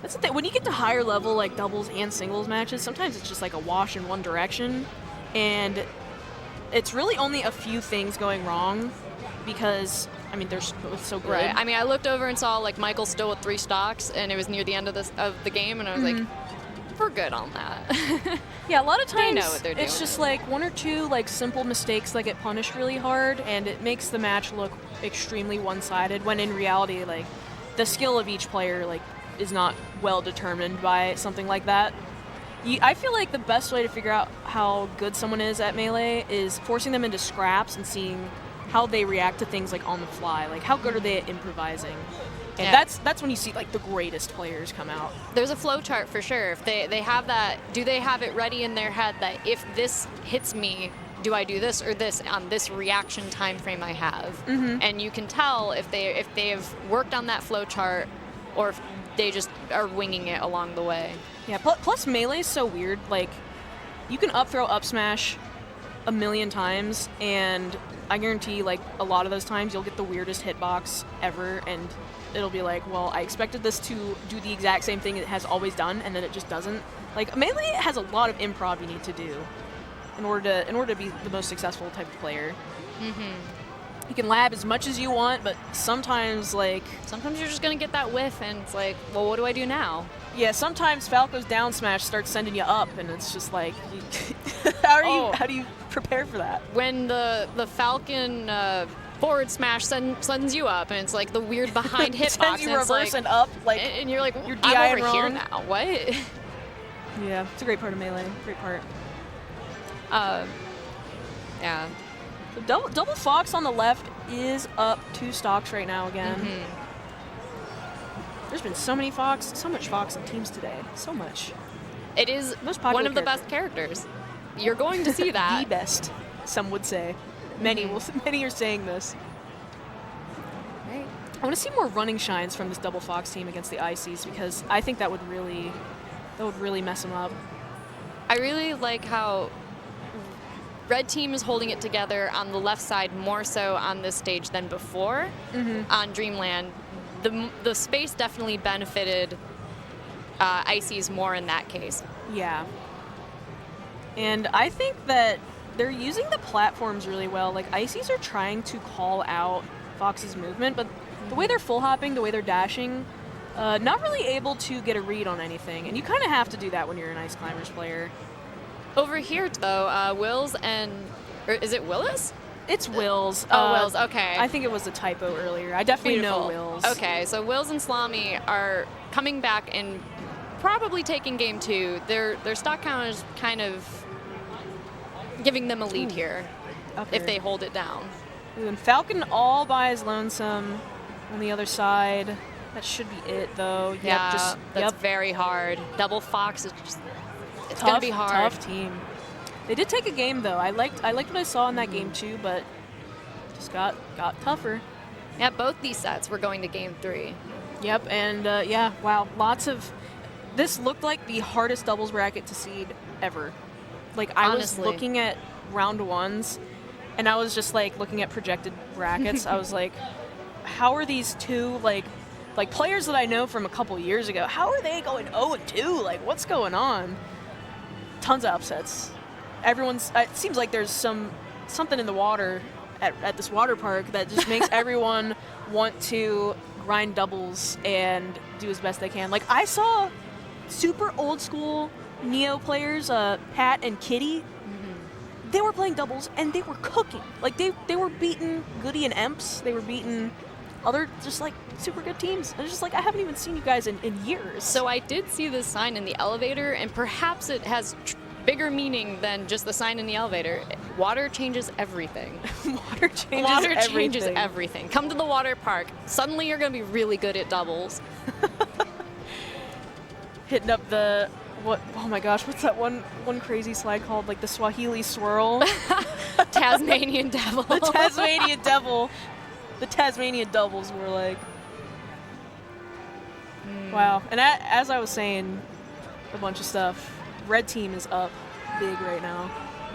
that's the thing. When you get to higher level like doubles and singles matches, sometimes it's just like a wash in one direction, and it's really only a few things going wrong because I mean they're both so good. Right. I mean, I looked over and saw like Michael still with 3 stocks, and it was near the end of the game, and I was like, we're good on that. Yeah, a lot of times They know what they're it's doing. just like 1 or 2 like simple mistakes that get punished really hard, and it makes the match look extremely one-sided. When in reality, like the skill of each player like is not well determined by something like that. I feel like the best way to figure out how good someone is at Melee is forcing them into scraps and seeing how they react to things like on the fly. Like how good are they at improvising? And that's when you see like the greatest players come out. There's a flow chart for sure. If they have that, do they have it ready in their head that if this hits me, do I do this or this on this reaction time frame I have? And you can tell if they have worked on that flow chart or if they just are winging it along the way. Yeah, plus Melee is so weird. Like, you can up throw, up smash a million times, and I guarantee like a lot of those times you'll get the weirdest hitbox ever, and it'll be like, well, I expected this to do the exact same thing it has always done, and then it just doesn't. Like, Melee has a lot of improv you need to do in order to be the most successful type of player. You can lab as much as you want, but sometimes, like... Sometimes you're just going to get that whiff, and it's like, well, what do I do now? Yeah, sometimes Falco's down smash starts sending you up, and it's just like... how do you prepare for that? When the Falcon forward smash sends you up, and it's like the weird behind hitbox. Sends you reverse and up, like... And you're like, you're I'm over wrong. here now. What? Yeah, it's a great part of Melee. Great part. Yeah. So double Fox on the left is up 2 stocks right now again. There's been so much Fox in teams today. So much. It is one of the best characters. You're going to see that. The best, some would say. Many are saying this. Right. I want to see more running shines from this double Fox team against the ICs, because I think that would really mess them up. I really like how Red team is holding it together on the left side more so on this stage than before. On Dreamland, the space definitely benefited ICs more in that case. Yeah. And I think that they're using the platforms really well. Like, ICs are trying to call out Fox's movement, but the way they're full hopping, the way they're dashing, not really able to get a read on anything. And you kind of have to do that when you're an Ice Climbers player. Over here, though, Wills and... Or is it Willis? It's Wills. Wills, okay. I think it was a typo earlier. I definitely know Wills. Okay, so Wills and Salami are coming back and probably taking game 2. Their stock count is kind of giving them a lead here if they hold it down. Ooh, and Falcon all by his lonesome on the other side. That should be it, though. Yeah, that's very hard. Double Fox is just... It's going to be hard. Tough team. They did take a game, though. I liked what I saw in that game, too, but just got tougher. Yeah, both these sets were going to game 3. Yep, and yeah, wow, lots of... This looked like the hardest doubles bracket to seed ever. Like, I was looking at round 1s, and I was just, like, looking at projected brackets. I was like, how are these two, like players that I know from a couple years ago, how are they going 0-2? Like, what's going on? Tons of upsets. It seems like there's something in the water at this water park that just makes everyone want to grind doubles and do as best they can. Like, I saw super old school Neo players, Pat and Kitty. They were playing doubles and they were cooking. Like, they were beating Goody and Emps. They were beating other just like super good teams. And it's just like, I haven't even seen you guys in years. So I did see this sign in the elevator, and perhaps it has bigger meaning than just the sign in the elevator. Water changes everything. Water changes everything. Come to the water park. Suddenly you're going to be really good at doubles. Hitting up the... Oh my gosh, what's that one crazy slide called? Like the Swahili swirl? Tasmanian Devil. The Tasmanian Devil. The Tasmanian doubles were like... Wow. And as I was saying a bunch of stuff, Red team is up big right now.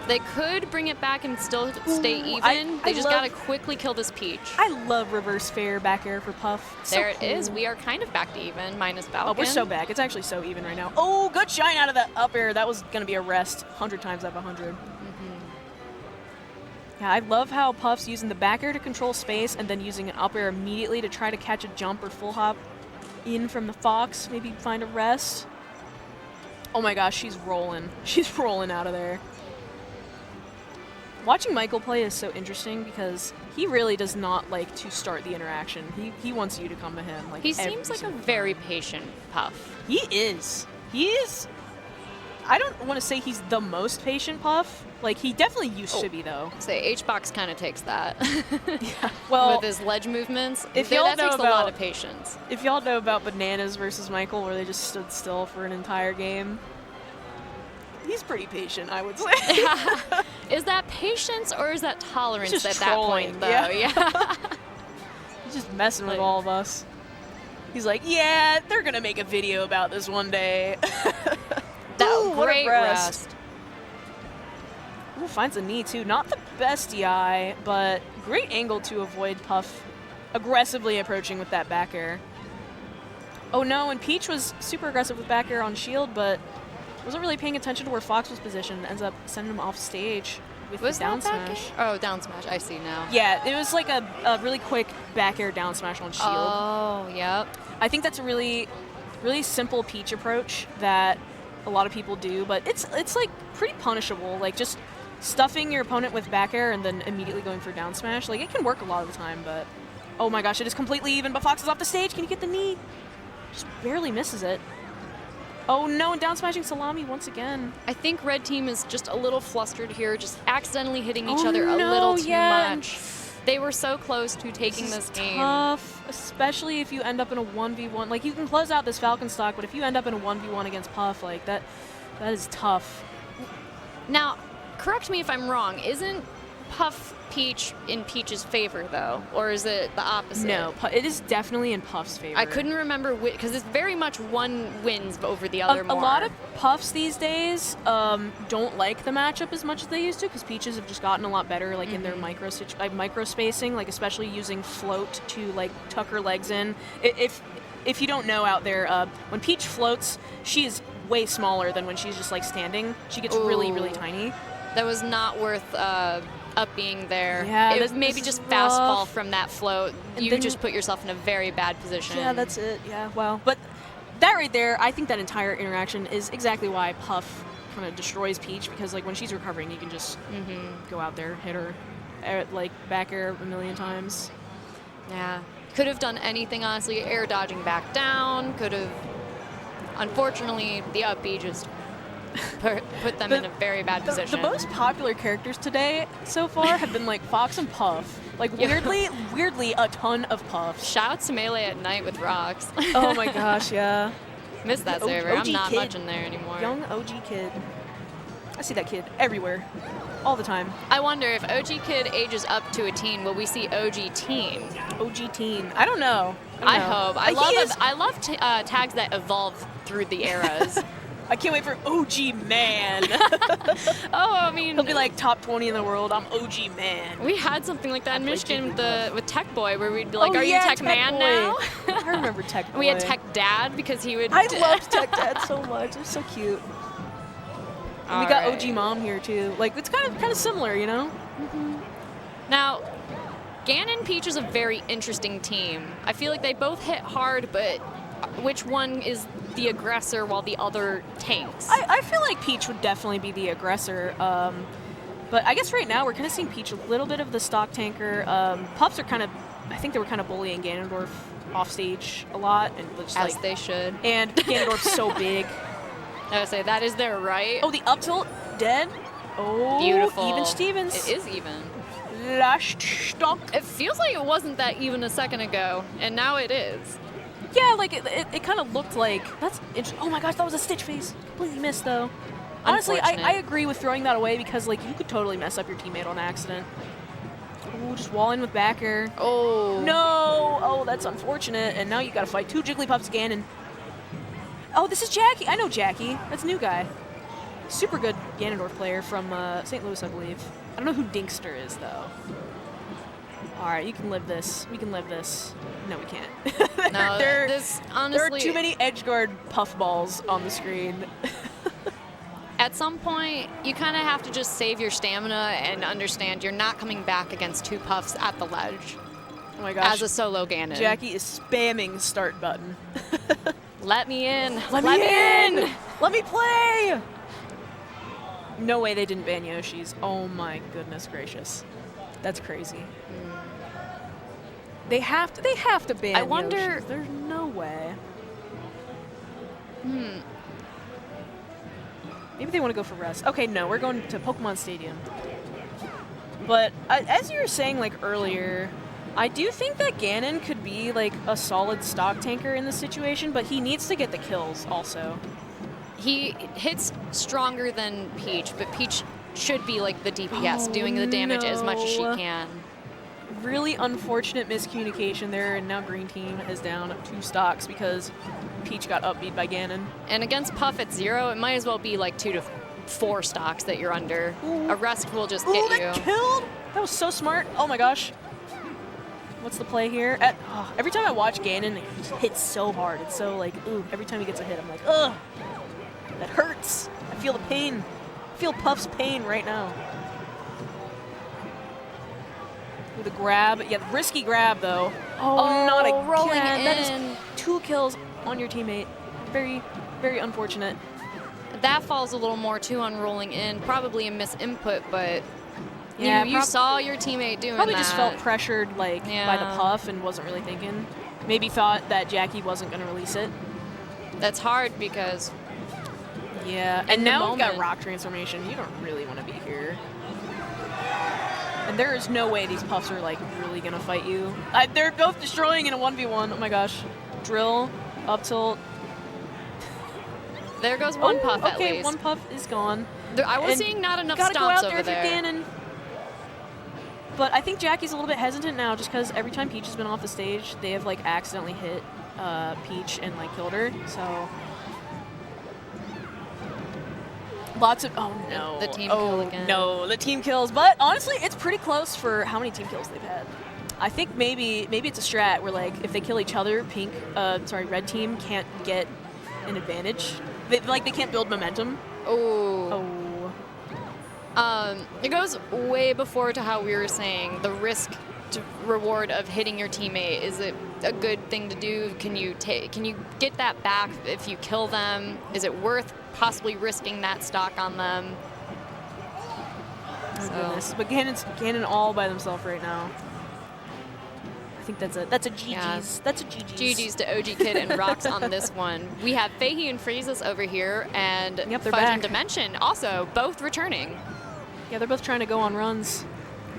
They could bring it back and still stay even. They just gotta quickly kill this Peach. I love reverse fair back air for Puff. There it is. We are kind of back to even, minus Falcon. Oh, we're so back. It's actually so even right now. Oh, good shine out of that up air. That was gonna be a rest. 100 times out of 100. Yeah, I love how Puff's using the back air to control space and then using an up air immediately to try to catch a jump or full hop in from the Fox, maybe find a rest. Oh my gosh, she's rolling. She's rolling out of there. Watching Michael play is so interesting because he really does not like to start the interaction. He wants you to come to him. Like, he seems like a very patient Puff. He is. He is. I don't want to say he's the most patient Puff. Like, he definitely used to be, though. Say, HBox kind of takes that. Yeah. Well, with his ledge movements, that takes a lot of patience. If y'all know about Bananas versus Michael, where they just stood still for an entire game, he's pretty patient, I would say. Is that patience or is that tolerance at that point, though? Yeah. He's just messing with all of us. He's like, yeah, they're going to make a video about this one day. That great rest. Ooh, finds a knee too. Not the best DI, but great angle to avoid Puff aggressively approaching with that back air. Oh no, and Peach was super aggressive with back air on shield, but wasn't really paying attention to where Fox was positioned. Ends up sending him off stage with the down smash. Oh, down smash. I see now. Yeah, it was like a really quick back air down smash on shield. Oh, yep. I think that's a really simple Peach approach that a lot of people do, but it's like pretty punishable. Like just stuffing your opponent with back air and then immediately going for down smash. Like it can work a lot of the time, but oh my gosh, it is completely even, but Fox is off the stage. Can you get the knee? Just barely misses it. Oh no, and down smashing Salami once again. I think red team is just a little flustered here, just accidentally hitting each other a little too much. They were so close to taking this game. Tough, especially if you end up in a 1v1. Like you can close out this Falcon stock, but if you end up in a 1v1 against Puff, like that is tough. Now, correct me if I'm wrong. Isn't Puff Peach in Peach's favor, though? Or is it the opposite? No, it is definitely in Puff's favor. I couldn't remember because it's very much one wins over the other more. A lot of Puffs these days don't like the matchup as much as they used to because Peaches have just gotten a lot better like in their micro spacing, like especially using float to like tuck her legs in. If you don't know out there, when Peach floats, she is way smaller than when she's just like standing. She gets really, really tiny. That was not worth up being there. Yeah, it was maybe just fastball from that float. And you just put yourself in a very bad position. Yeah, that's it. Yeah, well, but that right there, I think that entire interaction is exactly why Puff kind of destroys Peach because like when she's recovering, you can just go out there, hit her, like back air a million times. Yeah, could have done anything honestly. Air dodging back down. Could have. Unfortunately, the up B just put them in a very bad position. The most popular characters today so far have been like Fox and Puff. Like weirdly a ton of Puffs. Shouts to Melee at night with rocks. Oh my gosh, yeah. Miss that server. I'm not much in there anymore. Young OG kid. I see that kid everywhere, all the time. I wonder if OG kid ages up to a teen, will we see OG teen? OG teen. I don't know. I hope. I love tags that evolve through the eras. I can't wait for OG man. Oh, I mean, he'll be like top 20 in the world. I'm OG man. We had something like that in Michigan with Tech Boy, where we'd be like, "Are you Tech Man Boy. now?" I remember Tech Boy. We had Tech Dad because he would. I loved Tech Dad so much. It was so cute. And we got OG Mom here too. Like it's kind of similar, you know. Now, Ganon Peach is a very interesting team. I feel like they both hit hard, but which one is the aggressor while the other tanks? I feel like Peach would definitely be the aggressor. But I guess right now we're kind of seeing Peach a little bit of the stock tanker. Puffs are I think they were kind of bullying Ganondorf off stage a lot. And just as they should. And Ganondorf's so big. I would say that is their right. Oh, the up tilt, dead. Oh, beautiful. Even Stevens. It is even. Last stock. It feels like it wasn't that even a second ago, and now it is. Yeah, like it kind of looked like that's interesting. Oh my gosh, that was a Stitch face. Completely missed though. Honestly, I agree with throwing that away because like you could totally mess up your teammate on accident. Ooh, just wall in with back air. Oh. No. Oh, that's unfortunate. And now you got to fight two Jigglypuffs again. And oh, this is Jackie. I know Jackie. That's a new guy. Super good Ganondorf player from St. Louis, I believe. I don't know who Dinkster is though. All right, you can live this. We can live this. No, we can't. No, this honestly. There are too many edgeguard puff balls on the screen. At some point, you kind of have to just save your stamina and understand you're not coming back against two puffs at the ledge. Oh my gosh. As a solo Ganon. Jackie is spamming start button. Let me in. Let me in. Let me play. No way they didn't ban Yoshi's. Oh my goodness gracious. That's crazy. They have to ban I wonder. Yoshi's. There's no way. Maybe they want to go for rest. Okay, no, we're going to Pokemon Stadium. But as you were saying like earlier, I do think that Ganon could be like a solid stock tanker in this situation, but he needs to get the kills also. He hits stronger than Peach, but Peach should be like the DPS, doing the damage as much as she can. Really unfortunate miscommunication there, and now Green Team is down 2 stocks because Peach got upbeat by Ganon. And against Puff at 0, it might as well be like 2 to 4 stocks that you're under. Ooh. A rest will just Ooh, get that you. killed! That was so smart. Oh my gosh. What's the play here? Every time I watch Ganon, he just hits so hard. It's so like, ooh, every time he gets a hit, I'm like, ugh, that hurts. I feel the pain. I feel Puff's pain right now. With a grab. Yeah, risky grab though. Oh, not again. Rolling That in. is 2 kills on your teammate. Very, very unfortunate. That falls a little more too on rolling in. Probably a misinput, but Yeah, you saw your teammate doing probably that. just felt pressured like by the Yeah. Puff and wasn't really thinking. Maybe thought that Jackie wasn't going to release it. That's hard because Yeah, In and the now we've got moment. Rock Transformation. You don't really want to be here. And there is no way these Puffs are like really going to fight you. They're both destroying in a 1v1. Oh my gosh. Drill, up tilt. there goes one Oh, Puff at okay, least. one Puff is gone. I was And seeing not enough gotta go stomps out over there there. for Ganon. But I think Jackie's a little bit hesitant now just because every time Peach has been off the stage, they have like accidentally hit Peach and like killed her. So lots of no. The team kill again. No, the team kills. But honestly, it's pretty close for how many team kills they've had. I think maybe it's a strat where like if they kill each other, red team can't get an advantage. They can't build momentum. Oh. Oh. It goes way before to how we were saying the risk to reward of hitting your teammate. Is it a good thing to do? Can you get that back if you kill them? Is it worth possibly risking that stock on them? Oh goodness. But Ganon all by themselves right now. I think that's a GG's. Yeah. That's a GG's. GG's to OG Kid and Rocks on this one. We have Fahey and Freezus over here, and Yep, they're Fudge back. and Dimension also both returning. Yeah, they're both trying to go on runs.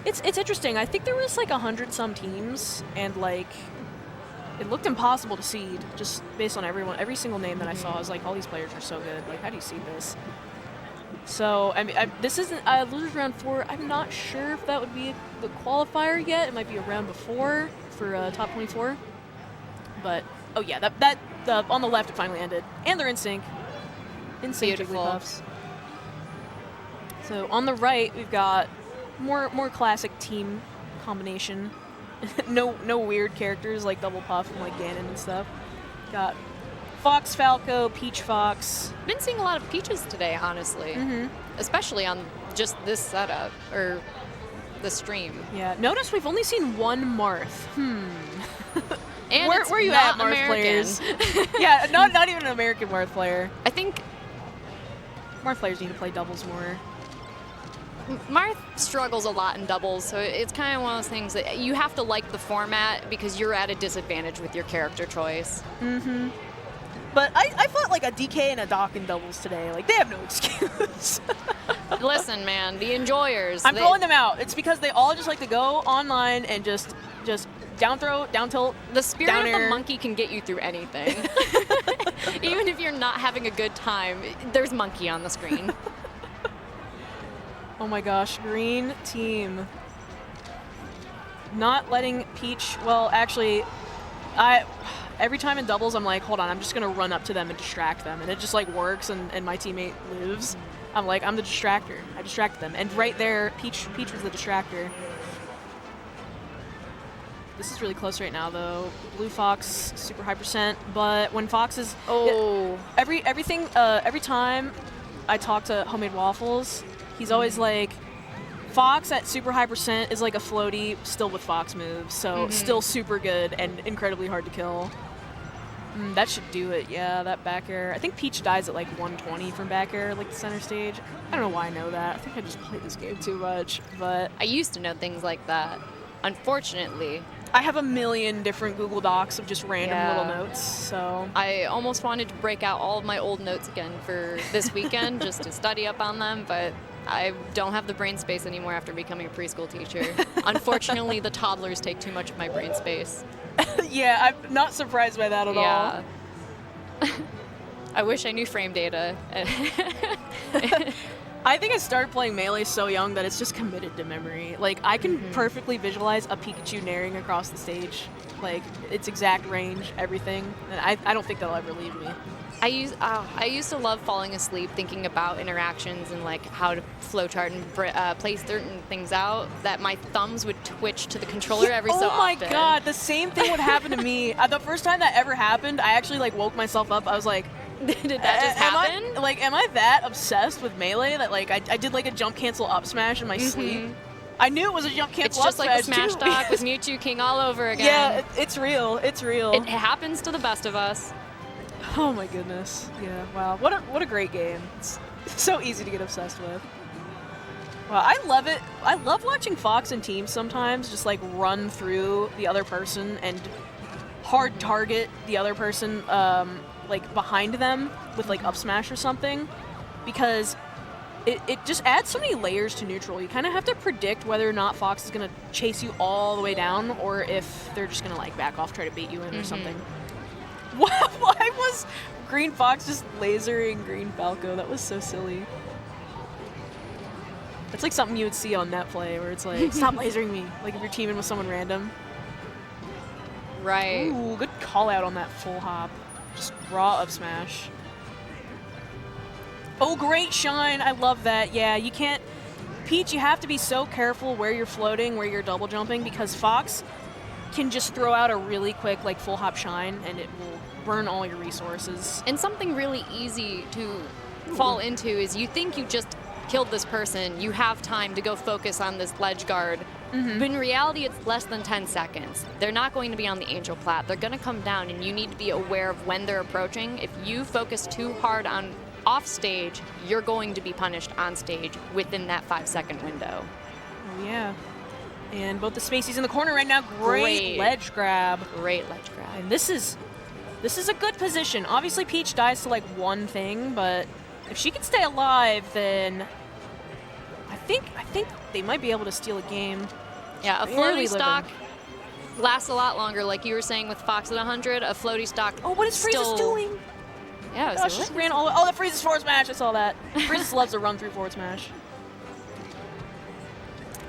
It's interesting. I think there was like 100-some teams, and like it looked impossible to seed just based on every single name that I saw. I was like, all these players are so good. Like, how do you seed this? So I mean, this isn't losers round 4. I'm not sure if that would be the qualifier yet. It might be a round before for top 24. But oh yeah, that on the left it finally ended, and they're in sync. In sync, Beautiful. Jigglypuffs. So on the right, we've got more classic team combination. no weird characters like Double Puff and like Ganon and stuff. Got Fox Falco, Peach Fox. Been seeing a lot of Peaches today, honestly. Especially on just this setup, or the stream. Yeah, notice we've only seen one Marth. And where it's are you not at, Marth American. players? Yeah, not even an American Marth player. I think Marth players need to play doubles more. Marth struggles a lot in doubles, so it's kind of one of those things that you have to like the format because you're at a disadvantage with your character choice. But I fought like a DK and a Doc in doubles today. Like, they have no excuse. Listen, man, the enjoyers. I'm calling them out. It's because they all just like to go online and just down throw, down tilt, The spirit down of air. the monkey can get you through anything. Even if you're not having a good time, there's monkey on the screen. Oh my gosh, green team. Not letting Peach, well, actually, every time in doubles, I'm like, hold on, I'm just gonna run up to them and distract them. And it just like works and my teammate lives. I'm like, I'm the distractor. I distracted them. And right there, Peach was the distractor. This is really close right now though. Blue Fox, super high percent, but when Fox is, every time I talk to Homemade Waffles, he's always like, Fox at super high percent is like a floaty, still with Fox moves, so still super good and incredibly hard to kill. That should do it, yeah, that back air. I think Peach dies at like 120 from back air, like the center stage. I don't know why I know that. I think I just played this game too much, but I used to know things like that. Unfortunately, I have a million different Google Docs of just random Yeah. little notes, so. I almost wanted to break out all of my old notes again for this weekend just to study up on them, but I don't have the brain space anymore after becoming a preschool teacher. Unfortunately, the toddlers take too much of my brain space. Yeah, I'm not surprised by that at all. Yeah. I wish I knew frame data. I think I started playing Melee so young that it's just committed to memory. Like, I can perfectly visualize a Pikachu naring across the stage. Like, its exact range, everything. And I don't think that'll ever leave me. I used to love falling asleep thinking about interactions and like how to flowchart and place certain things out, that my thumbs would twitch to the controller every so often. Oh my god, the same thing would happen to me. The first time that ever happened, I actually like woke myself up. I was like, did that just happen? Am I that obsessed with Melee that like I did like a jump cancel up smash in my sleep? I knew it was a jump cancel up smash. It's just like the Smash Talk with Mewtwo King all over again. Yeah, it's real. It's real. It happens to the best of us. Oh my goodness. Yeah, wow. What a great game. It's so easy to get obsessed with. Wow, I love it. I love watching Fox and teams sometimes just like run through the other person and hard target the other person like behind them with like up smash or something, because it just adds so many layers to neutral. You kind of have to predict whether or not Fox is going to chase you all the way down or if they're just going to like back off, try to bait you in or something. Why was Green Fox just lasering Green Falco? That was so silly. It's like something you would see on Netplay where it's like, stop lasering me. Like if you're teaming with someone random. Right. Ooh, good call out on that full hop. Just raw up smash. Oh, great shine. I love that. Yeah, you can't... Peach, you have to be so careful where you're floating, where you're double jumping, because Fox can just throw out a really quick like full hop shine and it will burn all your resources. And something really easy to fall into is you think you just killed this person, you have time to go focus on this ledge guard. But in reality, it's less than 10 seconds. They're not going to be on the Angel Plat. They're going to come down, and you need to be aware of when they're approaching. If you focus too hard on off stage, you're going to be punished on stage within that 5-second window. Oh, yeah. And both the Spaceys in the corner right now. Great ledge grab. Great ledge grab. And this is a good position. Obviously, Peach dies to like one thing, but if she can stay alive, then I think they might be able to steal a game. Yeah, a floaty stock lasts a lot longer. Like you were saying with Fox at 100, a floaty stock. Oh, what is Freezus doing? Yeah, gosh, just ran all. Oh, the Freezus forward smash! I saw that. Freezus loves to run through forward smash.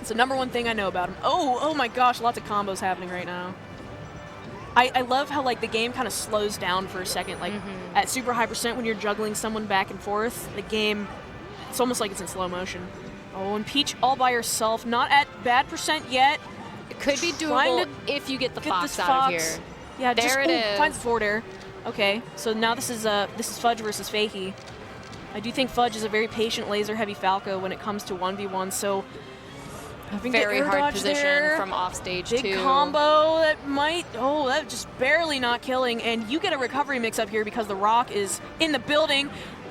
It's the #1 thing I know about him. Oh my gosh, lots of combos happening right now. I love how like the game kind of slows down for a second. Like at super high percent when you're juggling someone back and forth, the game, it's almost like it's in slow motion. Oh, and Peach all by herself, not at bad percent yet. It could be doable if you get the Fox out of here. Yeah, there it is. Finds the forward air. Okay, so now this is Fudge versus Fahey. I do think Fudge is a very patient laser-heavy Falco when it comes to 1v1, so very hard position from off stage too. Big combo that might, that just barely not killing, and you get a recovery mix up here because the Rock is in the building.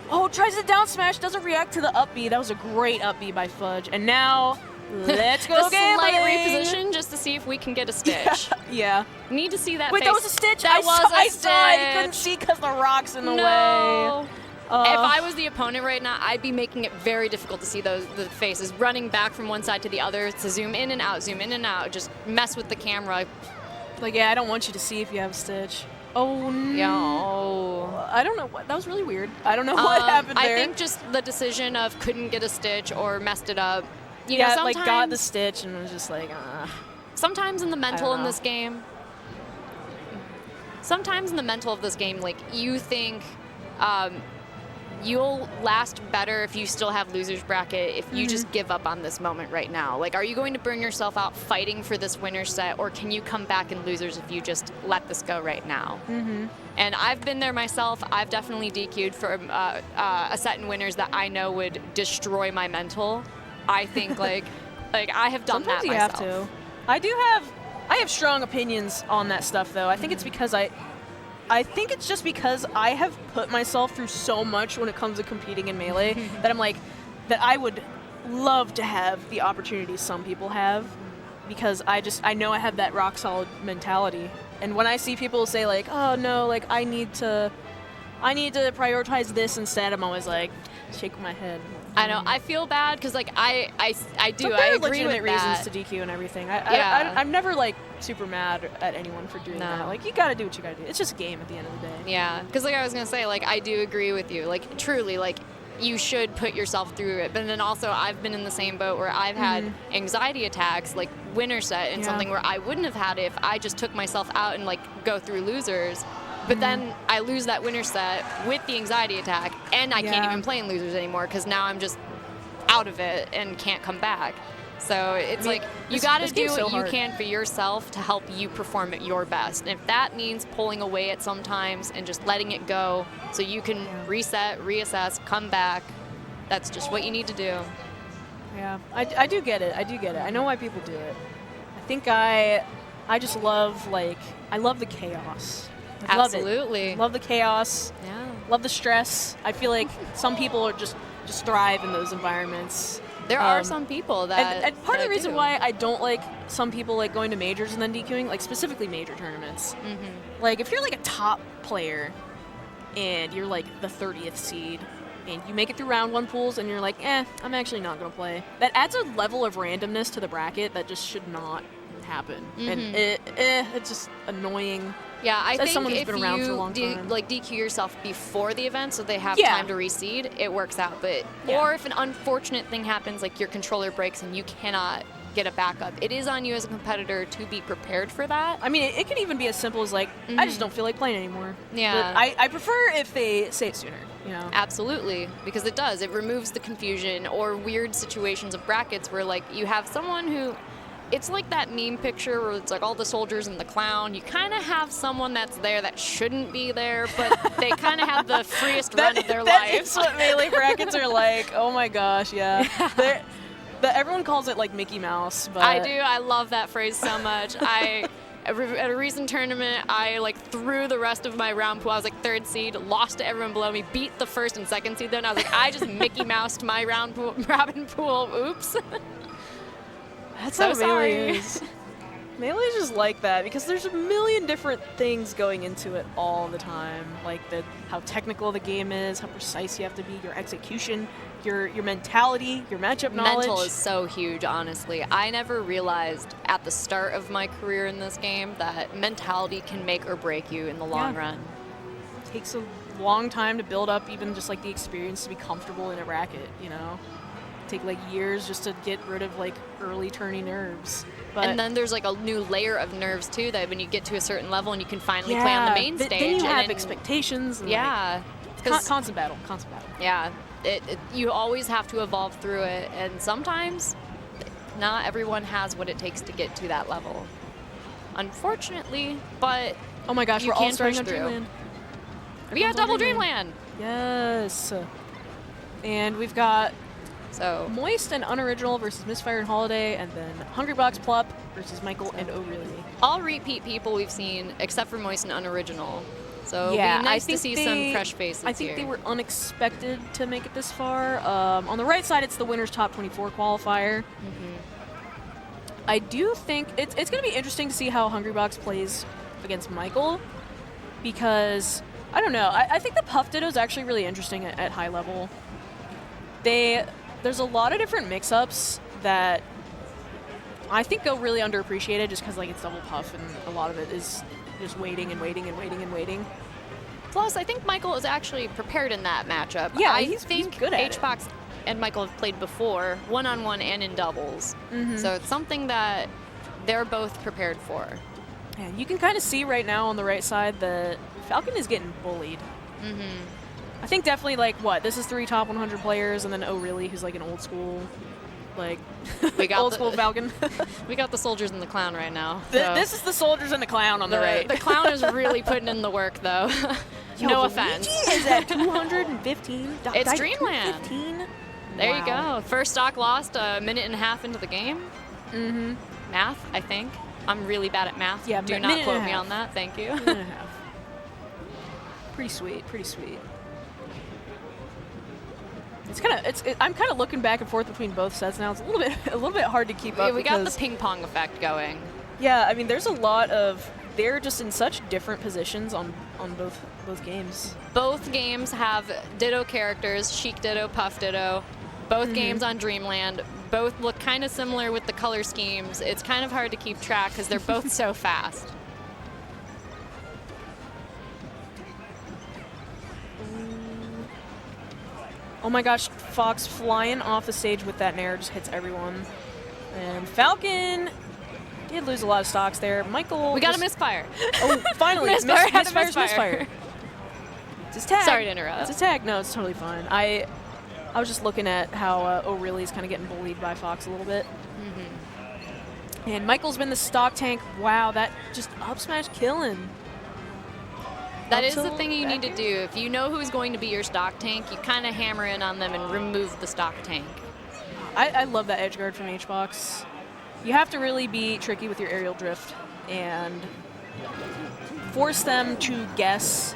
Oh, tries the down smash, doesn't react to the up B. That was a great up B by Fudge, and now let's go gambling. Slight reposition just to see if we can get a stitch. Yeah. Need to see that. Wait, face. that was a stitch. That was a stitch. I saw it. Couldn't see because the Rock's in the way. If I was the opponent right now, I'd be making it very difficult to see the faces, running back from one side to the other to zoom in and out, just mess with the camera. Like, yeah, I don't want you to see if you have a stitch. Oh, no. I don't know. That was really weird. I don't know what happened there. I think just the decision of couldn't get a stitch or messed it up. You know, sometimes, like got the stitch and was just like, Sometimes in the mental in this game, of this game, like you think you'll last better if you still have loser's bracket if you just give up on this moment right now. Like, are you going to burn yourself out fighting for this winner set, or can you come back in losers if you just let this go right now? And I've been there myself. I've definitely DQ'd for a set in winners that I know would destroy my mental. I think like I have done Sometimes that you myself. Have to. I have strong opinions on that stuff though. I think it's because I think it's just because I have put myself through so much when it comes to competing in Melee that I'm like, that I would love to have the opportunities some people have, because I know I have that rock solid mentality. And when I see people say like, oh no, like I need to prioritize this instead, I'm always like, shaking my head. I know. I feel bad because like I do. I agree legitimate with reasons to DQ and everything. I'm never like super mad at anyone for doing that. Like, you gotta do what you gotta do. It's just a game at the end of the day. Yeah, because like I was gonna say, like I do agree with you. Like truly, like you should put yourself through it. But then also, I've been in the same boat where I've had anxiety attacks, like winner set, and something where I wouldn't have had it if I just took myself out and like go through losers. But then I lose that winner set with the anxiety attack, and I can't even play in losers anymore because now I'm just out of it and can't come back. So it's like you got to do what you can for yourself to help you perform at your best. And if that means pulling away at some times and just letting it go so you can reset, reassess, come back, that's just what you need to do. Yeah, I do get it. I do get it. I know why people do it. I think I just love, like, I love the chaos. I Absolutely. Love the chaos. Yeah. Love the stress. I feel like some people are just thrive in those environments. There are some people that and part of the reason why I don't like some people like going to majors and then DQing, like specifically major tournaments. Like if you're like a top player and you're like the 30th seed and you make it through round 1 pools and you're like, I'm actually not gonna play. That adds a level of randomness to the bracket that just should not happen. And it's just annoying. Yeah, I think someone who's if been around for a you long time. like DQ yourself before the event so they have time to reseed, it works out. But or if an unfortunate thing happens, like your controller breaks and you cannot get a backup, it is on you as a competitor to be prepared for that. I mean, it can even be as simple as like, I just don't feel like playing anymore. Yeah. But I prefer if they say it sooner, you know? Absolutely, because it does. It removes the confusion or weird situations of brackets where like you have someone who, it's like that meme picture where it's like all the soldiers and the clown. You kind of have someone that's there that shouldn't be there, but they kind of have the freest run of their life. That's what Melee brackets are like. Oh my gosh, yeah. Everyone calls it like Mickey Mouse, but I do. I love that phrase so much. At a recent tournament, I like threw the rest of my round pool. I was like 3rd seed, lost to everyone below me, beat the 1st and 2nd seed. Then I was like, I just Mickey Moused my round pool, robin pool. Oops. That's so how sorry. Melee is. Melee is just like that because there's a million different things going into it all the time. Like how technical the game is, how precise you have to be, your execution, your mentality, your matchup knowledge. Mental is so huge, honestly. I never realized at the start of my career in this game that mentality can make or break you in the long run. It takes a long time to build up even just like the experience to be comfortable in a racket, you know? Take like years just to get rid of like early turning nerves. But and then there's like a new layer of nerves too that when you get to a certain level and you can finally play on the main stage. Then you have expectations. And constant battle. Yeah, you always have to evolve through it, and sometimes not everyone has what it takes to get to that level. Unfortunately, but oh my gosh, we're all starting on Dreamland. We got double Dreamland. Yes. And we've got Moist and Unoriginal versus Misfire and Holiday, and then Hungrybox Plup versus Michael and ORLY. All repeat people we've seen, except for Moist and Unoriginal. So it'd be nice to see some fresh faces I think they were unexpected to make it this far. On the right side, it's the winner's top 24 qualifier. I do think it's going to be interesting to see how Hungrybox plays against Michael, because, I don't know, I think the Puff Ditto is actually really interesting at high level. There's a lot of different mix-ups that I think go really underappreciated just because like it's double Puff and a lot of it is just waiting and waiting and waiting and waiting. Plus, I think Michael is actually prepared in that matchup. Yeah, he's good at HBox and Michael have played before, one-on-one and in doubles. So it's something that they're both prepared for. And you can kind of see right now on the right side that Falcon is getting bullied. I think definitely, like, this is 3 top 100 players, and then ORLY, who's, like, an old school, like, old school Falcon. We got the soldiers and the clown right now. This is the soldiers and the clown on the right. The clown is really putting in the work, though. No offense. Is at 215. It's Dreamland. 215? There you go. First stock lost a minute and a half into the game. Math, I think. I'm really bad at math. Yeah, do not quote me on that. Thank you. Minute and a half. Pretty sweet. Pretty sweet. I'm kind of looking back and forth between both sets now. It's a little bit hard to keep up. We got the ping pong effect going. Yeah, I mean, there's a lot of. They're just in such different positions on both games. Both games have Ditto characters, Chic Ditto, Puff Ditto. Both games on Dreamland. Both look kind of similar with the color schemes. It's kind of hard to keep track because they're both so fast. Oh my gosh, Fox flying off the stage with that Nair just hits everyone. And Falcon did lose a lot of stocks there. Michael. We got a misfire. Oh, finally. Misfire. It's his tag. Sorry to interrupt. It's his tag. No, it's totally fine. I was just looking at how ORLY's kind of getting bullied by Fox a little bit. And Michael's been the stock tank. Wow, that just up smash killing. That is the thing you need to do. If you know who's going to be your stock tank, you kind of hammer in on them and remove the stock tank. I love that edge guard from HBox. You have to really be tricky with your aerial drift and force them to guess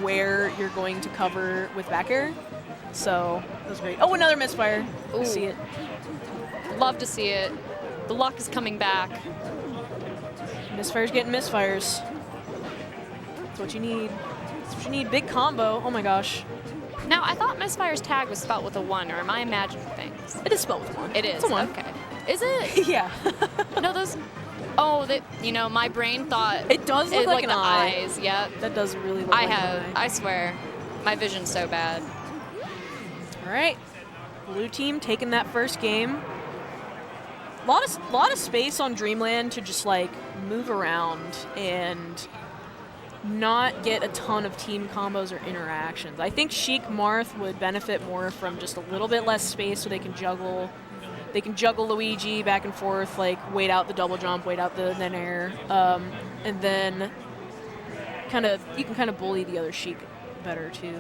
where you're going to cover with back air. So that was great. Oh, another misfire. Ooh. See it. Love to see it. The luck is coming back. Misfire's getting misfires. That's what you need. That's what you need. Big combo. Oh my gosh. Now, I thought Misfire's tag was spelled with a 1, or am I imagining things? It is spelled with a 1. It is? It's a 1. Okay. Is it? Yeah. No, those... Oh, you know, my brain thought... It does look like an the eye. eyes, yep. That does really look like an eye. I swear. My vision's so bad. All right. Blue team taking that first game. Lot of space on Dreamland to just, like, move around and not get a ton of team combos or interactions. I think Sheik Marth would benefit more from just a little bit less space so they can juggle. They can juggle Luigi back and forth, like wait out the double jump, wait out the then air, and then you can kind of bully the other Sheik better too.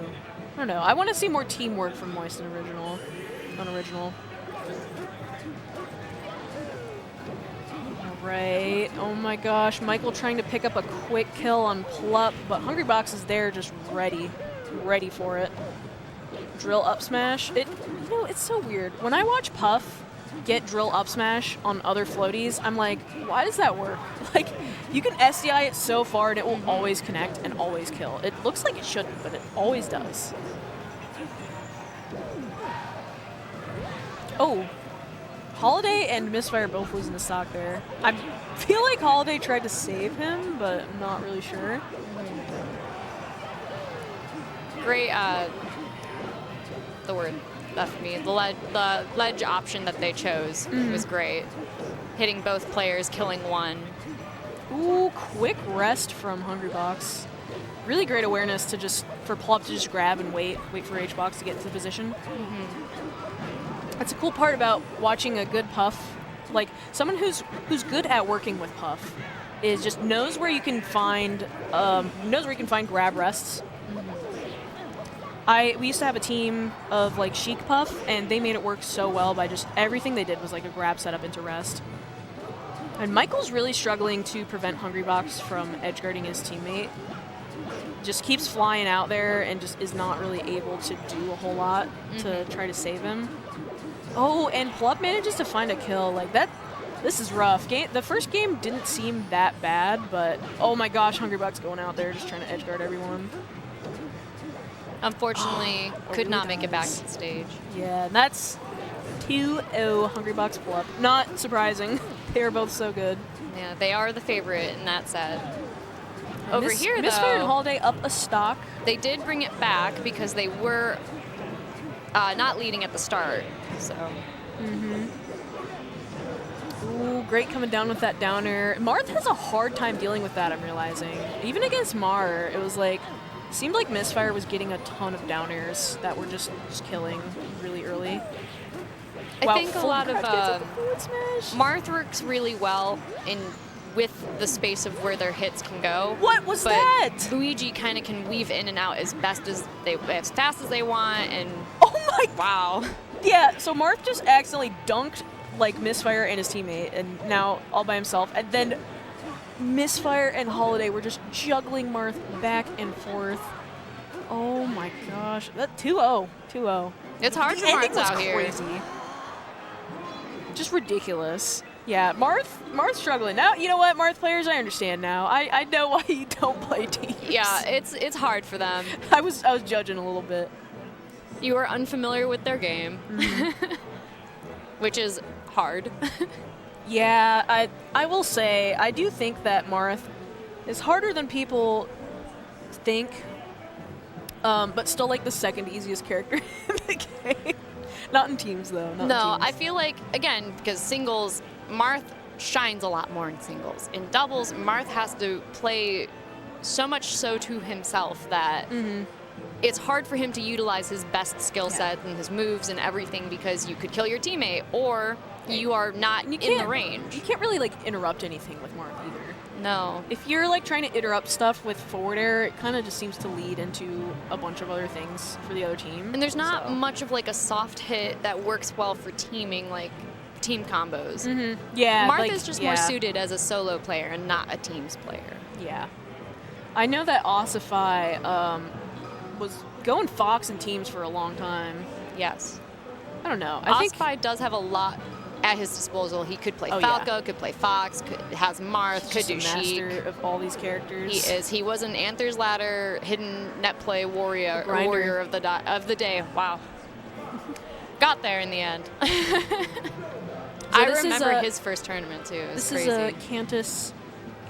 I don't know. I want to see more teamwork from Moist and Unoriginal. Right. Oh my gosh. Michael trying to pick up a quick kill on Plup, but Hungrybox is there just ready for it. Drill up smash. It's so weird. When I watch Puff get drill up smash on other floaties, I'm like, why does that work? Like, you can SDI it so far and it will always connect and always kill. It looks like it shouldn't, but it always does. Oh. Holiday and Misfire both losing the stock there. I feel like Holiday tried to save him, but I'm not really sure. Great, the word left me. The ledge option that they chose was great. Hitting both players, killing one. Ooh, quick rest from Hungrybox. Really great awareness for Plup to just grab and wait for HBox to get into the position. That's a cool part about watching a good Puff, like someone who's good at working with Puff, is just knows where you can find grab rests. We used to have a team of like Sheik Puff, and they made it work so well by just everything they did was like a grab setup into rest. And Michael's really struggling to prevent Hungrybox from edgeguarding his teammate. Just keeps flying out there and just is not really able to do a whole lot to try to save him. Oh, and Plup manages to find a kill. Like that, this is rough. The first game didn't seem that bad, but oh my gosh, Hungrybox going out there just trying to edgeguard everyone. Unfortunately, could not make it back to the stage. Yeah, and that's 2-0 Hungrybox Plup. Not surprising. They are both so good. Yeah, they are the favorite in that set. Over here, though, Misfire and Holiday up a stock. They did bring it back because they were not leading at the start. So. Ooh, great coming down with that down air. Marth has a hard time dealing with that, I'm realizing. Even against Maher, it was like, seemed like Misfire was getting a ton of down airs that were just killing really early. I think a lot of Marth works really well with the space of where their hits can go. What was that? Luigi kind of can weave in and out as fast as they want, and oh my! Wow. Yeah. So Marth just accidentally dunked like Misfire and his teammate, and now all by himself. And then Misfire and Holiday were just juggling Marth back and forth. Oh my gosh. That 2-0. 2-0. It's hard for Marth out here. Crazy. Just ridiculous. Yeah, Marth's struggling. Now, you know what, Marth players, I understand now. I know why you don't play teams. Yeah, it's hard for them. I was judging a little bit. You are unfamiliar with their game, which is hard. Yeah, I will say, I do think that Marth is harder than people think. but still like the second easiest character in the game. Not in teams though. Not No, in teams. I feel like, again, because singles, Marth shines a lot more in singles. In doubles, Marth has to play so much so to himself that it's hard for him to utilize his best skill set and his moves and everything because you could kill your teammate or you are not in the range. You can't really like interrupt anything with Marth either. No. If you're like trying to interrupt stuff with forward air, it kind of just seems to lead into a bunch of other things for the other team. And there's not much of like a soft hit that works well for teaming, like team combos. Yeah, Marth like, is just more suited as a solo player and not a teams player. Yeah. I know that Ossify was going Fox in teams for a long time. Yes. I don't know. I think Ossify does have a lot at his disposal. He could play Oh, Falco, yeah. could play Fox, has Marth, could he's do a Sheik. master of all these characters. He is. He was an Anthers Ladder hidden net play warrior of the day. Wow. Got there in the end. I remember his first tournament too. It was This crazy. is Cantus,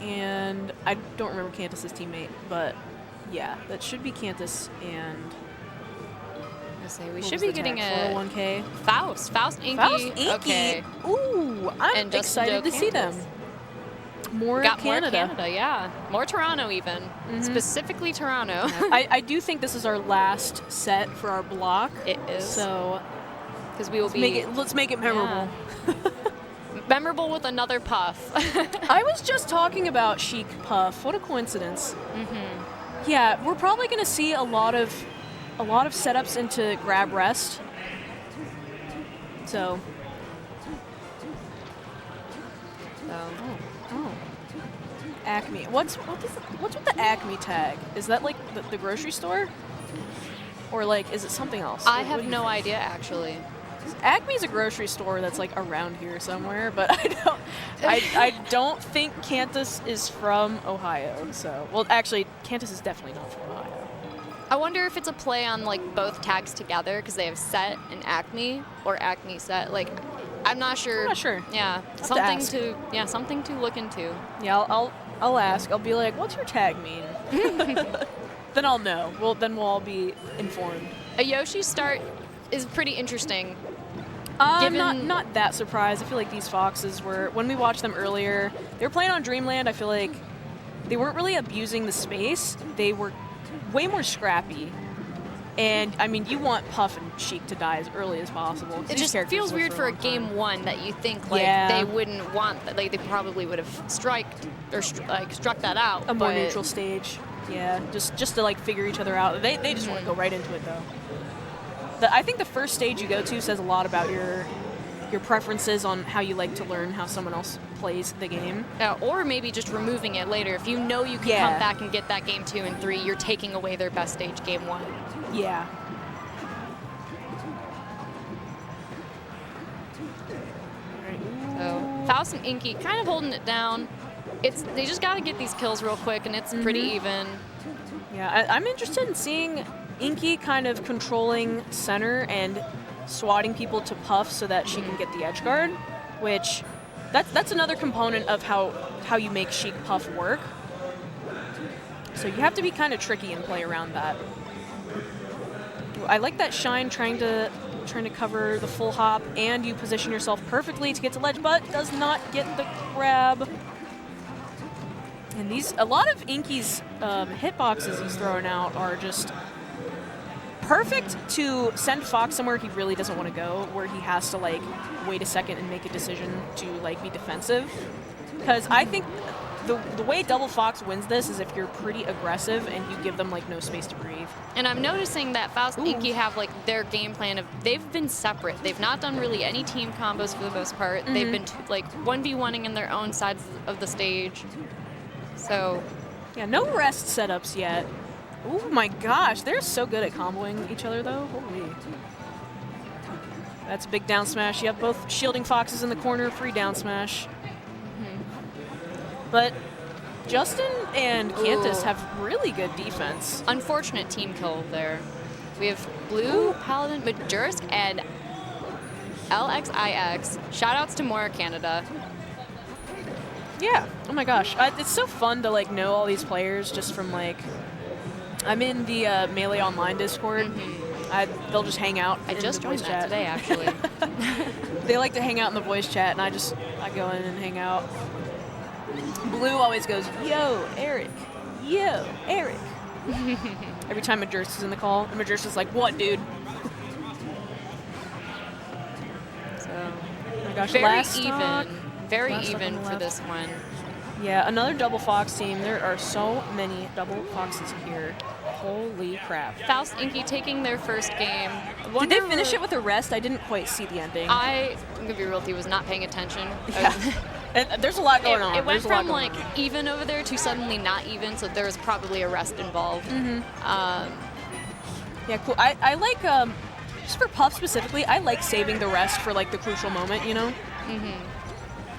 and I don't remember Cantus's teammate, but yeah, that should be Cantus and. We should be getting a 401k. Faust, Inky. Faust, Inky. Okay. Ooh, I'm And Justin excited to see them. More Got Canada. more Canada, yeah. More Toronto even. Specifically Toronto. I do think this is our last set for our block. It is. So Because we will be let's make it memorable. memorable with another puff. I was just talking about Sheik Puff. What a coincidence. Yeah, we're probably going to see a lot of setups into grab rest. So. Oh. Acme. What's with the Acme tag? Is that like the grocery store? Or like is it something else? I What have do you no think? idea actually. Acme's a grocery store that's like around here somewhere, but I don't think Cantus is from Ohio. So, well, actually, Cantus is definitely not from Ohio. I wonder if it's a play on like both tags together because they have set and Acme or Acme set. Like, I'm not sure. I'm not sure. Yeah, something to look into. Yeah, I'll ask. I'll be like, "What's your tag mean?" Then I'll know. Then we'll all be informed. A Yoshi start is pretty interesting. I'm not that surprised. I feel like these foxes were, when we watched them earlier, they were playing on Dreamland. I feel like they weren't really abusing the space. They were way more scrappy. And, I mean, you want Puff and Sheik to die as early as possible. It just feels weird for a game one that you think like they wouldn't want that. Like they probably would have struck that out. A more neutral stage. Yeah, just to like figure each other out. They just want to go right into it though. I think the first stage you go to says a lot about your preferences on how you like to learn how someone else plays the game. Or maybe just removing it later. If you know you can come back and get that game 2 and 3, you're taking away their best stage game 1. Yeah. So Faust and Inky kind of holding it down. They just got to get these kills real quick, and it's pretty even. Yeah, I'm interested in seeing Inky kind of controlling center and swatting people to Puff so that she can get the edge guard, which that's another component of how you make Sheik Puff work. So you have to be kind of tricky and play around that. I like that Shine trying to cover the full hop, and you position yourself perfectly to get to ledge, but does not get the grab. And a lot of Inky's hitboxes he's throwing out are just perfect to send Fox somewhere he really doesn't want to go, where he has to like wait a second and make a decision to like be defensive. Because I think the way Double Fox wins this is if you're pretty aggressive and you give them like no space to breathe. And I'm noticing that Faust and Inky have like their game plan of they've been separate. They've not done really any team combos for the most part. They've been like 1v1ing in their own sides of the stage. So yeah, no rest setups yet. Oh my gosh, they're so good at comboing each other though. Holy. That's a big down smash. You have both shielding foxes in the corner, free down smash. But Justin and Cantus have really good defense. Unfortunate team kill there. We have Blue, Paladin, Majersk, and LXIX. Shoutouts to more Canada. Yeah. Oh my gosh. It's so fun to like know all these players just from like I'm in the Melee Online Discord. They'll just hang out. I just joined voice that chat. today, actually. They like to hang out in the voice chat, and I go in and hang out. Blue always goes, "Yo, Erik. Yo, Erik." Every time Majersk is in the call, and Majersk is like, "What, dude?" So, oh my gosh, Very last even. stock. Very Last stock on even the for left. this one. Yeah, another double Fox team. There are so many double Foxes here. Holy crap. Faust, Inky taking their first game. Did they finish it with a rest? I didn't quite see the ending. I'm gonna be real with you, was not paying attention. Yeah. And there's a lot going on. It went There's a lot from going like on. even over there to suddenly not even, so there was probably a rest involved. Yeah, cool. I like, just for Puff specifically, I like saving the rest for like the crucial moment, you know?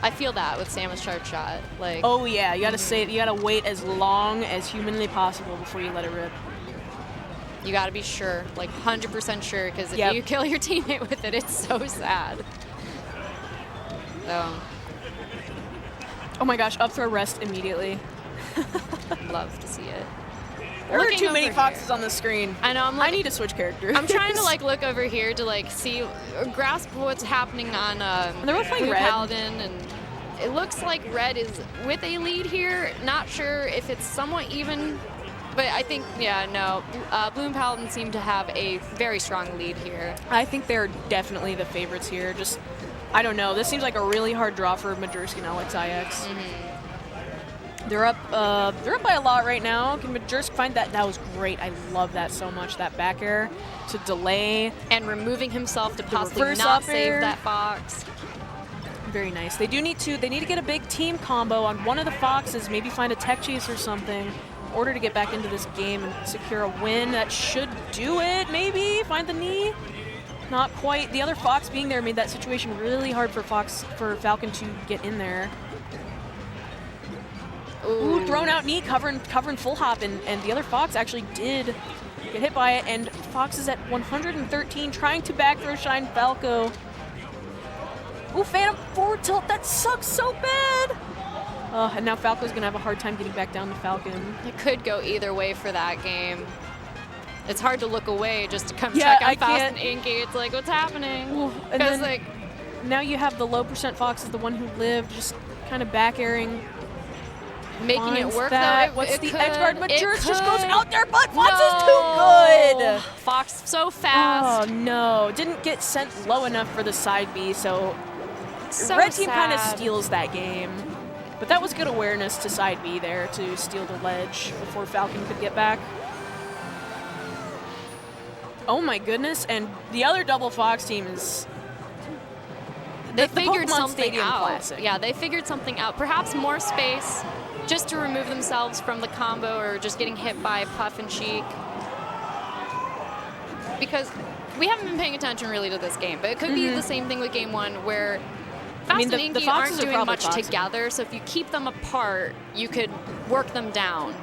I feel that with Samus charge shot. Like, Oh yeah, you gotta save, you gotta wait as long as humanly possible before you let it rip. you gotta be sure, like 100% sure, because if Yep. you kill your teammate with it, it's so sad. So, Oh my gosh, up throw rest immediately. love to see it. There are Looking too many over foxes here. on the screen. I know, I'm I like, need to switch characters. I'm trying to like look over here to like see, or grasp what's happening on They're both playing Blue red. Paladin, and it looks like red is with a lead here. Not sure if it's somewhat even, but I think, yeah, no. Blue and Paladin seem to have a very strong lead here. I think they're definitely the favorites here. Just, I don't know. This seems like a really hard draw for Majersk and LXIX. They're up by a lot right now. Can Majersk find that? That was great. I love that so much. That back air to delay. And removing himself to possibly reverse not up save air. that fox. Very nice. They need to get a big team combo on one of the foxes. Maybe find a tech chase or something in order to get back into this game and secure a win. That should do it. Maybe find the knee. Not quite. The other fox being there made that situation really hard for Falcon to get in there. Ooh, thrown out knee, covering full hop, and the other fox actually did get hit by it, and Fox is at 113, trying to back throw shine Falco. Ooh, Phantom forward tilt, that sucks so bad! And now Falco's gonna have a hard time getting back down to Falcon. It could go either way for that game. It's hard to look away just to come Yeah, check on I Faust can't. and Inky. It's like, what's happening? And Because then like, now you have the low percent Fox is the one who lived, just kind of back airing. making it Finds work that. though. What's It the could, edge guard? it Majersk just goes could. out there, but Fox No. is too good! Fox so fast. Oh no, didn't get sent low enough for the side B, so So red team kind of sad. steals that game. But that was good awareness to side B there to steal the ledge before Falcon could get back. Oh my goodness, and the other double Fox team is They the figured Pokemon something Stadium out. Classic. Yeah, they figured something out. Perhaps more space just to remove themselves from the combo or just getting hit by Puff and Sheik. Because we haven't been paying attention really to this game, but it could be the same thing with game one where Faust mean, the and Inky Foxes aren't are doing probably much foxing. together, so if you keep them apart, you could work them down.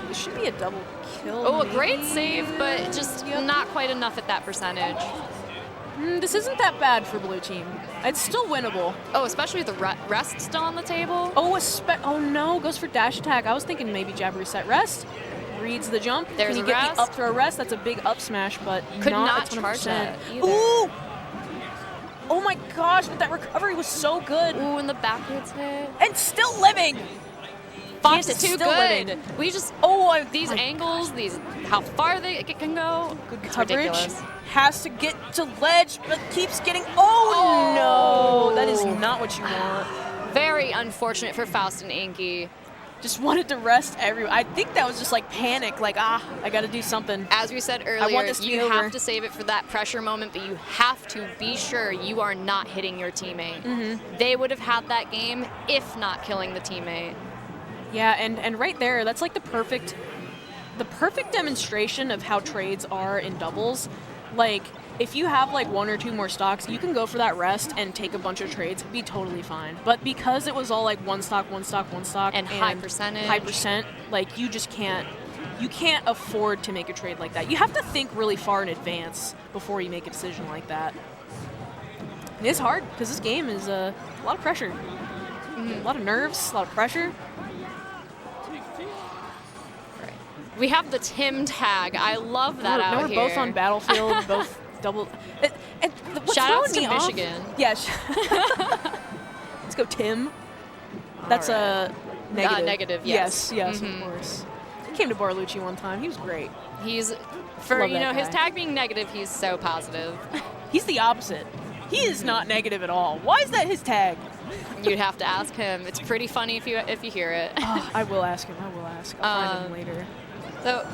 This should be a double kill. Oh, a great maybe? save, but just not quite enough at that percentage. This isn't that bad for blue team. It's still winnable. Oh, especially with the rest still on the table. Oh, oh no, goes for dash attack. I was thinking maybe jab reset rest. Reads the jump. There's Can he get rest. the up throw rest? That's a big up smash, but Could not not at 20%. charge that either. Ooh! Oh my gosh, but that recovery was so good. Ooh, and the backwards hit. And still living! Fox Cantus is too still good. living. We just these my angles, how far they can go. Good It's coverage. ridiculous. Has to get to ledge, but keeps getting. Oh no! That is not what you want. Very unfortunate for Faust and Inky. Just wanted to rest everyone. I think that was just like panic, like, I gotta do something. As we said want earlier, this to be you over. have to save it for that pressure moment, but you have to be sure you are not hitting your teammate. They would have had that game if not killing the teammate. Yeah, and right there, that's like the perfect demonstration of how trades are in doubles. Like, if you have like one or two more stocks, you can go for that rest and take a bunch of trades, be totally fine. But because it was all like one stock, And high percentage. high percent, like you just can't afford to make a trade like that. You have to think really far in advance before you make a decision like that. And it's hard because this game is a lot of pressure, a lot of nerves, a lot of pressure. We have the Tim tag. I love that out now we're here. both on Battlefield, both double. What's Shout outs throwing to me off- Michigan. Yeah. Let's go, Tim. That's a negative. Negative, yes. Yes, of course. He came to Barlucci one time. He was great. He's, for, Love you know, that his guy. tag being negative, he's so positive. He's the opposite. He is not negative at all. Why is that his tag? You'd have to ask him. It's pretty funny if you hear it. Oh, I will ask him. I will ask. I'll find him later. So,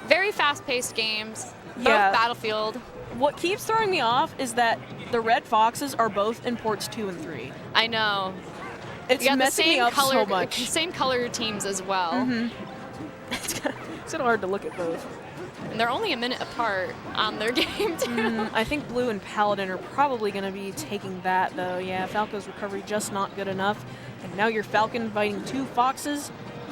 very fast-paced games. Both Yeah. Battlefield. What keeps throwing me off is that the red foxes are both in ports 2 and 3. I know. It's You got the messing me same up color, so much. same color teams as well. It's kind of hard to look at both. And they're only a minute apart on their game, too. I think Blue and Paladin are probably going to be taking that, though. Yeah, Falco's recovery just not good enough. And now your Falcon fighting 2 foxes,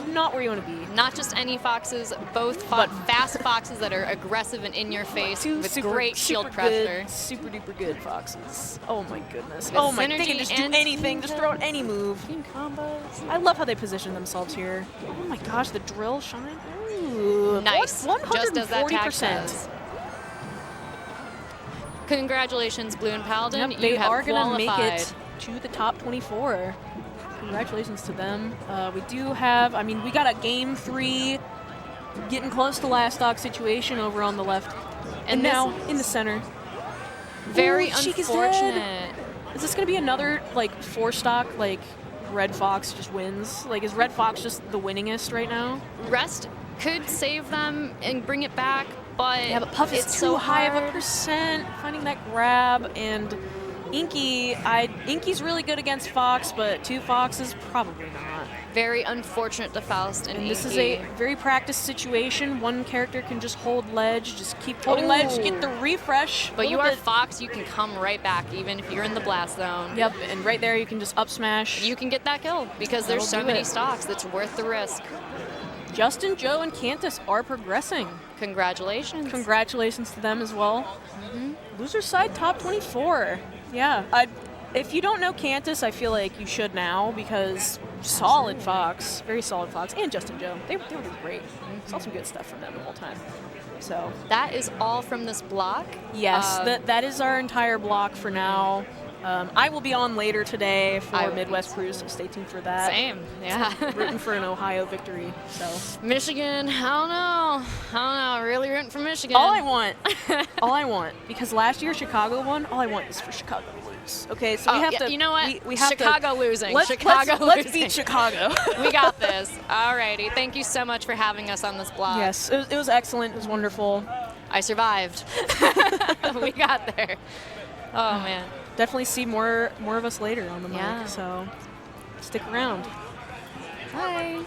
not where you want to be. Not just any foxes, both fast foxes that are aggressive and in your face 2 with great shield super pressure. Good, super duper good foxes. Oh my goodness. Oh my, they synergy can just do and anything, just throw out any move. Team combos. I love how they position themselves here. Oh my gosh, the drill shine. Ooh, Nice. 140%. Just as that tag says. Congratulations, Blue and Paladin. Yep, they you have are going to make qualified. it to the top 24. Congratulations to them. We do have, I mean, we got a game 3 getting close to last stock situation over on the left. And now in the center. Very Ooh, Sheik is unfortunate. dead. Is this going to be another, like, 4-stock, like, Red Fox just wins? Like, is Red Fox just the winningest right now? Rest could save them and bring it back, but Yeah, but Puff is it's too so high of a hard. percent. Finding that grab, and Inky, Inky's really good against Fox, but 2 foxes, probably not. Very unfortunate to Faust and This is Inky. a very practiced situation. One character can just hold ledge, just keep holding ledge, get the refresh. But you Little are bit- Fox, you can come right back even if you're in the blast zone. Yep, and right there you can just up smash. You can get that kill because there's so That'll do many it. stocks that's worth the risk. Justin, Joe, and Cantus are progressing. Congratulations. Congratulations to them as well. Loser side top 24. Yeah, if you don't know Cantus, I feel like you should now because solid Fox, very solid Fox, and Justin Joe. They were great. Saw some good stuff from them the whole time. So That is all from this block. yes, that is our entire block for now. I will be on later today I for will Midwest Cruise, so stay tuned for that. Same, yeah. Rooting for an Ohio victory. So Michigan, I don't know. Really rooting for Michigan. all I want, because last year Chicago won. All I want is for Chicago to lose. Okay, so we have to. You know what? We have Chicago to, losing. Let's losing. beat Chicago. We got this. Alrighty. Thank you so much for having us on this block. Yes, it was excellent. It was wonderful. I survived. We got there. Oh man. Definitely see more of us later on the Yeah. mic. So stick around. Bye.